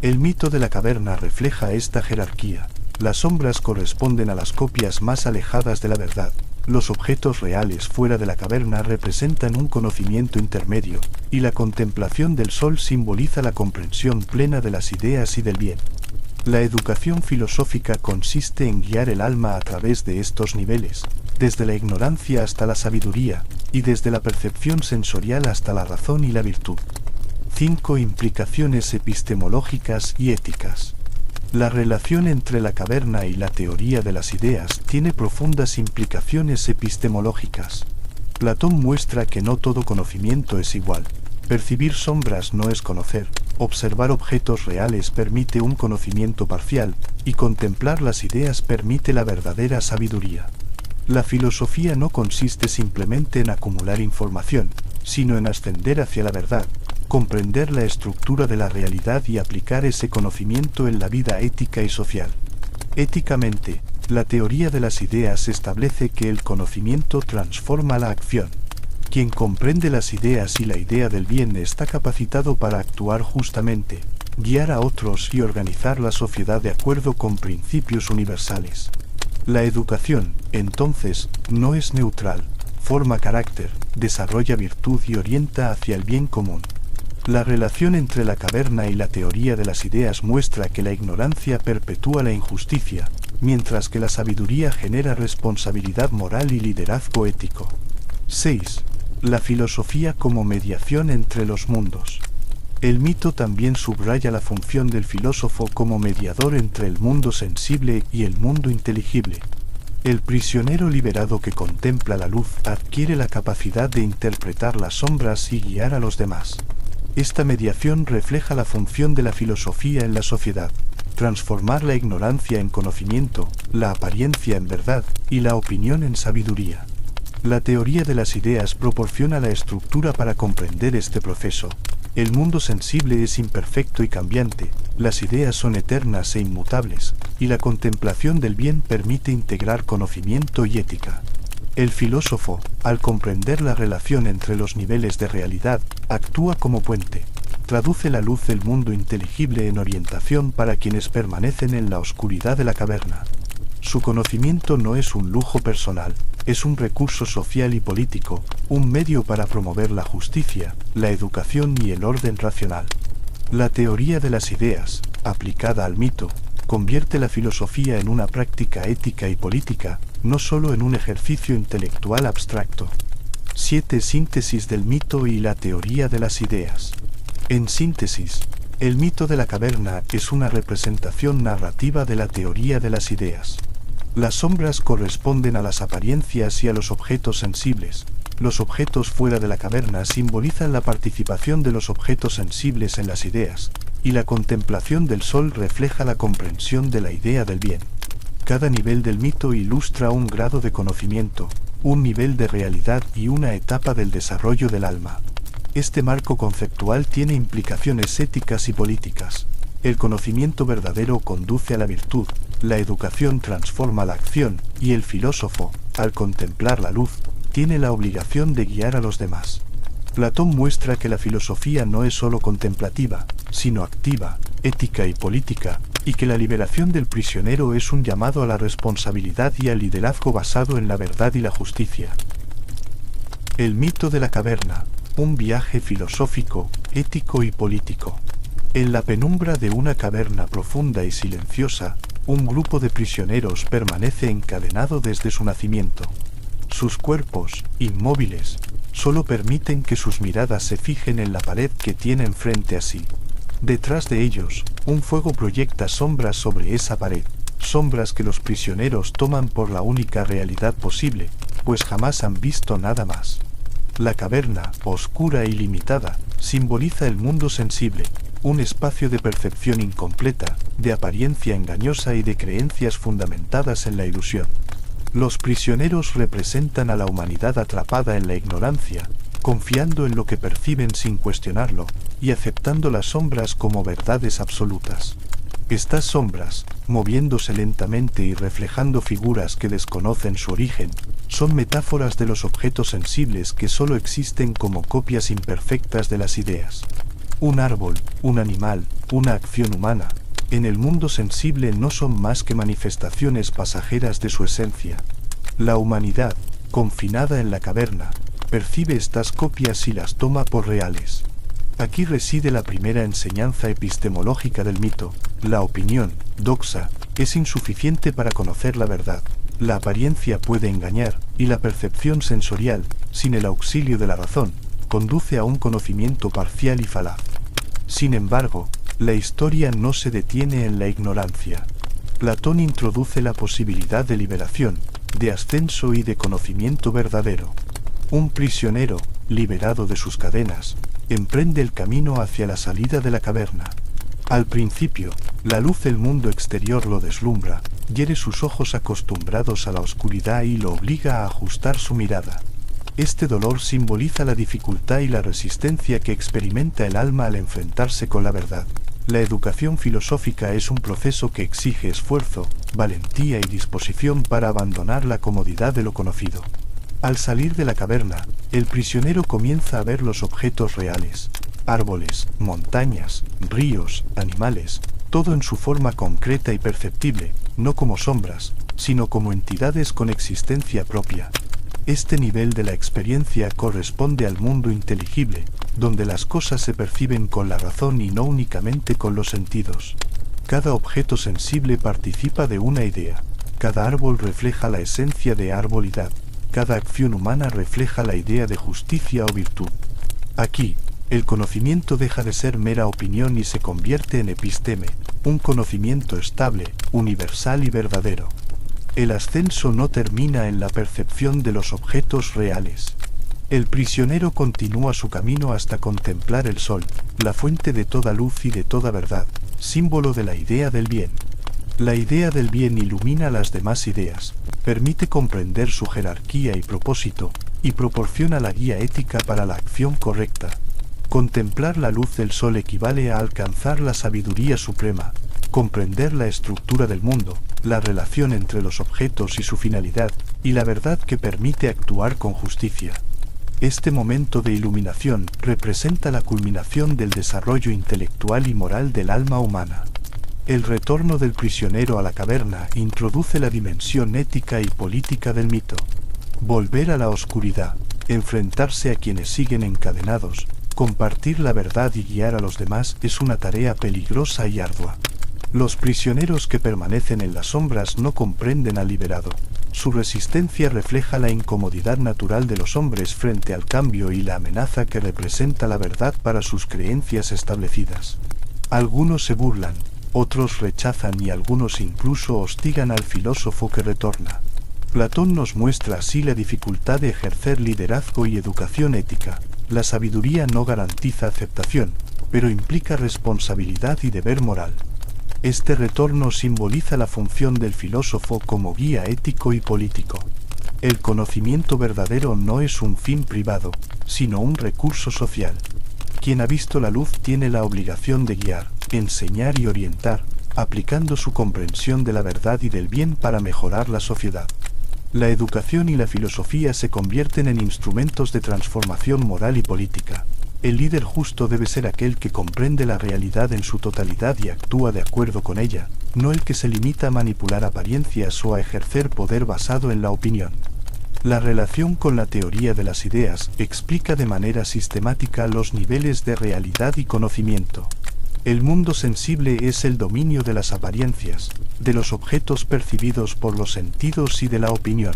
A: El mito de la caverna refleja esta jerarquía. Las sombras corresponden a las copias más alejadas de la verdad. Los objetos reales fuera de la caverna representan un conocimiento intermedio, y la contemplación del sol simboliza la comprensión plena de las ideas y del bien. La educación filosófica consiste en guiar el alma a través de estos niveles, desde la ignorancia hasta la sabiduría, y desde la percepción sensorial hasta la razón y la virtud. 5. Implicaciones epistemológicas y éticas. La relación entre la caverna y la teoría de las ideas tiene profundas implicaciones epistemológicas. Platón muestra que no todo conocimiento es igual. Percibir sombras no es conocer, observar objetos reales permite un conocimiento parcial, y contemplar las ideas permite la verdadera sabiduría. La filosofía no consiste simplemente en acumular información, sino en ascender hacia la verdad, comprender la estructura de la realidad y aplicar ese conocimiento en la vida ética y social. Éticamente, la teoría de las ideas establece que el conocimiento transforma la acción. Quien comprende las ideas y la idea del bien está capacitado para actuar justamente, guiar a otros y organizar la sociedad de acuerdo con principios universales. La educación, entonces, no es neutral, forma carácter, desarrolla virtud y orienta hacia el bien común. La relación entre la caverna y la teoría de las ideas muestra que la ignorancia perpetúa la injusticia, mientras que la sabiduría genera responsabilidad moral y liderazgo ético. 6. La filosofía como mediación entre los mundos. El mito también subraya la función del filósofo como mediador entre el mundo sensible y el mundo inteligible. El prisionero liberado que contempla la luz adquiere la capacidad de interpretar las sombras y guiar a los demás. Esta mediación refleja la función de la filosofía en la sociedad: transformar la ignorancia en conocimiento, la apariencia en verdad, y la opinión en sabiduría. La teoría de las ideas proporciona la estructura para comprender este proceso. El mundo sensible es imperfecto y cambiante, las ideas son eternas e inmutables, y la contemplación del bien permite integrar conocimiento y ética. El filósofo, al comprender la relación entre los niveles de realidad, actúa como puente. Traduce la luz del mundo inteligible en orientación para quienes permanecen en la oscuridad de la caverna. Su conocimiento no es un lujo personal, es un recurso social y político, un medio para promover la justicia, la educación y el orden racional. La teoría de las ideas, aplicada al mito, convierte la filosofía en una práctica ética y política, no solo en un ejercicio intelectual abstracto. 7. Síntesis del mito y la teoría de las ideas. En síntesis, el mito de la caverna es una representación narrativa de la teoría de las ideas. Las sombras corresponden a las apariencias y a los objetos sensibles. Los objetos fuera de la caverna simbolizan la participación de los objetos sensibles en las ideas, y la contemplación del sol refleja la comprensión de la idea del bien. Cada nivel del mito ilustra un grado de conocimiento, un nivel de realidad y una etapa del desarrollo del alma. Este marco conceptual tiene implicaciones éticas y políticas. El conocimiento verdadero conduce a la virtud, la educación transforma la acción, y el filósofo, al contemplar la luz, tiene la obligación de guiar a los demás. Platón muestra que la filosofía no es solo contemplativa, sino activa, ética y política, y que la liberación del prisionero es un llamado a la responsabilidad y al liderazgo basado en la verdad y la justicia. El mito de la caverna, un viaje filosófico, ético y político. En la penumbra de una caverna profunda y silenciosa, un grupo de prisioneros permanece encadenado desde su nacimiento. Sus cuerpos, inmóviles, solo permiten que sus miradas se fijen en la pared que tienen frente a sí. Detrás de ellos, un fuego proyecta sombras sobre esa pared, sombras que los prisioneros toman por la única realidad posible, pues jamás han visto nada más. La caverna, oscura y limitada, simboliza el mundo sensible, un espacio de percepción incompleta, de apariencia engañosa y de creencias fundamentadas en la ilusión. Los prisioneros representan a la humanidad atrapada en la ignorancia, confiando en lo que perciben sin cuestionarlo, y aceptando las sombras como verdades absolutas. Estas sombras, moviéndose lentamente y reflejando figuras que desconocen su origen, son metáforas de los objetos sensibles que solo existen como copias imperfectas de las ideas. Un árbol, un animal, una acción humana, en el mundo sensible no son más que manifestaciones pasajeras de su esencia. La humanidad, confinada en la caverna, percibe estas copias y las toma por reales. Aquí reside la primera enseñanza epistemológica del mito: la opinión, doxa, es insuficiente para conocer la verdad. La apariencia puede engañar, y la percepción sensorial, sin el auxilio de la razón, conduce a un conocimiento parcial y falaz. Sin embargo, la historia no se detiene en la ignorancia. Platón introduce la posibilidad de liberación, de ascenso y de conocimiento verdadero. Un prisionero, liberado de sus cadenas, emprende el camino hacia la salida de la caverna. Al principio, la luz del mundo exterior lo deslumbra, hiere sus ojos acostumbrados a la oscuridad y lo obliga a ajustar su mirada. Este dolor simboliza la dificultad y la resistencia que experimenta el alma al enfrentarse con la verdad. La educación filosófica es un proceso que exige esfuerzo, valentía y disposición para abandonar la comodidad de lo conocido. Al salir de la caverna, el prisionero comienza a ver los objetos reales: árboles, montañas, ríos, animales, todo en su forma concreta y perceptible, no como sombras, sino como entidades con existencia propia. Este nivel de la experiencia corresponde al mundo inteligible, donde las cosas se perciben con la razón y no únicamente con los sentidos. Cada objeto sensible participa de una idea, cada árbol refleja la esencia de arbolidad, cada acción humana refleja la idea de justicia o virtud. Aquí, el conocimiento deja de ser mera opinión y se convierte en episteme, un conocimiento estable, universal y verdadero. El ascenso no termina en la percepción de los objetos reales. El prisionero continúa su camino hasta contemplar el sol, la fuente de toda luz y de toda verdad, símbolo de la idea del bien. La idea del bien ilumina las demás ideas, permite comprender su jerarquía y propósito, y proporciona la guía ética para la acción correcta. Contemplar la luz del sol equivale a alcanzar la sabiduría suprema, comprender la estructura del mundo, la relación entre los objetos y su finalidad, y la verdad que permite actuar con justicia. Este momento de iluminación representa la culminación del desarrollo intelectual y moral del alma humana. El retorno del prisionero a la caverna introduce la dimensión ética y política del mito. Volver a la oscuridad, enfrentarse a quienes siguen encadenados, compartir la verdad y guiar a los demás es una tarea peligrosa y ardua. Los prisioneros que permanecen en las sombras no comprenden al liberado. Su resistencia refleja la incomodidad natural de los hombres frente al cambio y la amenaza que representa la verdad para sus creencias establecidas. Algunos se burlan, otros rechazan y algunos incluso hostigan al filósofo que retorna. Platón nos muestra así la dificultad de ejercer liderazgo y educación ética. La sabiduría no garantiza aceptación, pero implica responsabilidad y deber moral. Este retorno simboliza la función del filósofo como guía ético y político. El conocimiento verdadero no es un fin privado, sino un recurso social. Quien ha visto la luz tiene la obligación de guiar, enseñar y orientar, aplicando su comprensión de la verdad y del bien para mejorar la sociedad. La educación y la filosofía se convierten en instrumentos de transformación moral y política. El líder justo debe ser aquel que comprende la realidad en su totalidad y actúa de acuerdo con ella, no el que se limita a manipular apariencias o a ejercer poder basado en la opinión. La relación con la teoría de las ideas explica de manera sistemática los niveles de realidad y conocimiento. El mundo sensible es el dominio de las apariencias, de los objetos percibidos por los sentidos y de la opinión.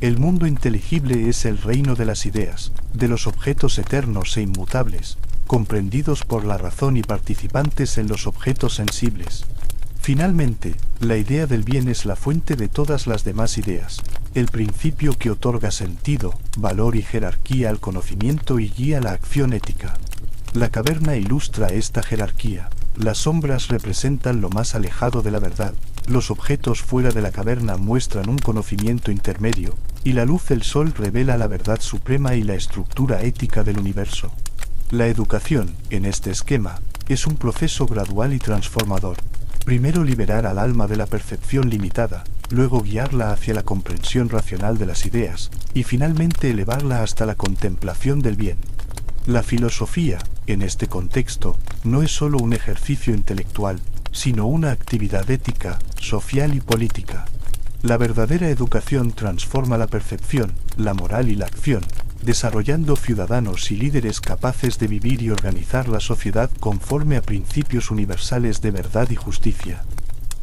A: El mundo inteligible es el reino de las ideas, de los objetos eternos e inmutables, comprendidos por la razón y participantes en los objetos sensibles. Finalmente, la idea del bien es la fuente de todas las demás ideas, el principio que otorga sentido, valor y jerarquía al conocimiento y guía la acción ética. La caverna ilustra esta jerarquía. Las sombras representan lo más alejado de la verdad, los objetos fuera de la caverna muestran un conocimiento intermedio, y la luz del sol revela la verdad suprema y la estructura ética del universo. La educación, en este esquema, es un proceso gradual y transformador. Primero liberar al alma de la percepción limitada, luego guiarla hacia la comprensión racional de las ideas, y finalmente elevarla hasta la contemplación del bien. La filosofía, en este contexto, no es solo un ejercicio intelectual, sino una actividad ética, social y política. La verdadera educación transforma la percepción, la moral y la acción, desarrollando ciudadanos y líderes capaces de vivir y organizar la sociedad conforme a principios universales de verdad y justicia.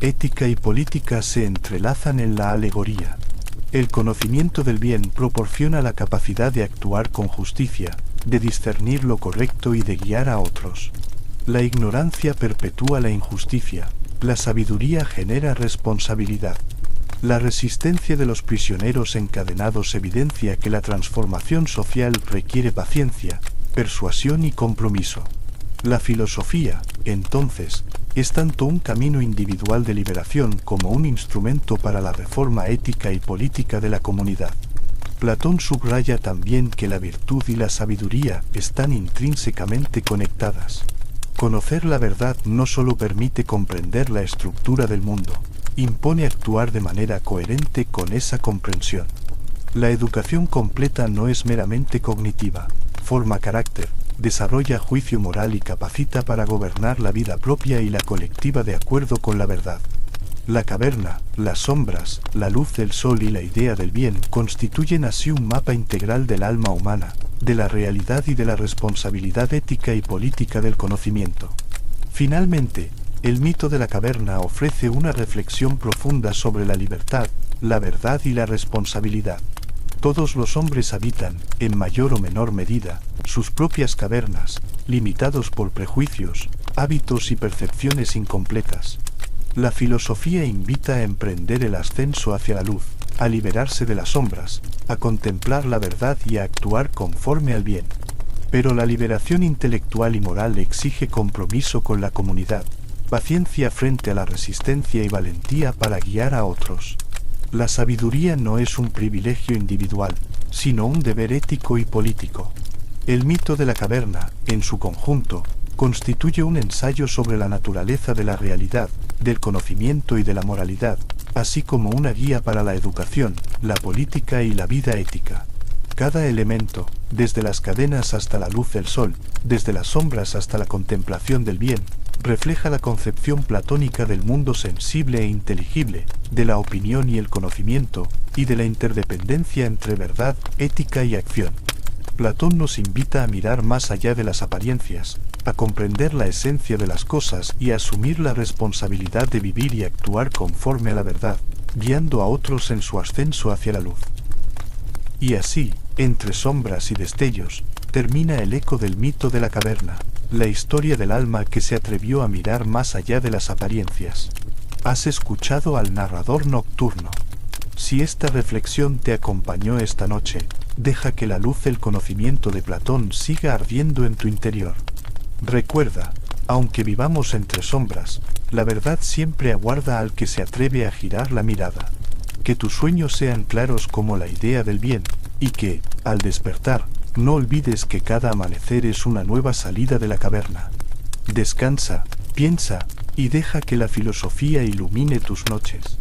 A: Ética y política se entrelazan en la alegoría. El conocimiento del bien proporciona la capacidad de actuar con justicia, de discernir lo correcto y de guiar a otros. La ignorancia perpetúa la injusticia, la sabiduría genera responsabilidad. La resistencia de los prisioneros encadenados evidencia que la transformación social requiere paciencia, persuasión y compromiso. La filosofía, entonces, es tanto un camino individual de liberación como un instrumento para la reforma ética y política de la comunidad. Platón subraya también que la virtud y la sabiduría están intrínsecamente conectadas. Conocer la verdad no solo permite comprender la estructura del mundo, impone actuar de manera coherente con esa comprensión. La educación completa no es meramente cognitiva, forma carácter, desarrolla juicio moral y capacita para gobernar la vida propia y la colectiva de acuerdo con la verdad. La caverna, las sombras, la luz del sol y la idea del bien constituyen así un mapa integral del alma humana, de la realidad y de la responsabilidad ética y política del conocimiento. Finalmente, el mito de la caverna ofrece una reflexión profunda sobre la libertad, la verdad y la responsabilidad. Todos los hombres habitan, en mayor o menor medida, sus propias cavernas, limitados por prejuicios, hábitos y percepciones incompletas. La filosofía invita a emprender el ascenso hacia la luz, a liberarse de las sombras, a contemplar la verdad y a actuar conforme al bien. Pero la liberación intelectual y moral exige compromiso con la comunidad, paciencia frente a la resistencia y valentía para guiar a otros. La sabiduría no es un privilegio individual, sino un deber ético y político. El mito de la caverna, en su conjunto, constituye un ensayo sobre la naturaleza de la realidad, del conocimiento y de la moralidad, así como una guía para la educación, la política y la vida ética. Cada elemento, desde las cadenas hasta la luz del sol, desde las sombras hasta la contemplación del bien, refleja la concepción platónica del mundo sensible e inteligible, de la opinión y el conocimiento, y de la interdependencia entre verdad, ética y acción. Platón nos invita a mirar más allá de las apariencias, a comprender la esencia de las cosas y a asumir la responsabilidad de vivir y actuar conforme a la verdad, guiando a otros en su ascenso hacia la luz. Y así, entre sombras y destellos, termina el eco del mito de la caverna, la historia del alma que se atrevió a mirar más allá de las apariencias. Has escuchado al narrador nocturno. Si esta reflexión te acompañó esta noche, deja que la luz del conocimiento de Platón siga ardiendo en tu interior. Recuerda, aunque vivamos entre sombras, la verdad siempre aguarda al que se atreve a girar la mirada. Que tus sueños sean claros como la idea del bien, y que, al despertar, no olvides que cada amanecer es una nueva salida de la caverna. Descansa, piensa, y deja que la filosofía ilumine tus noches.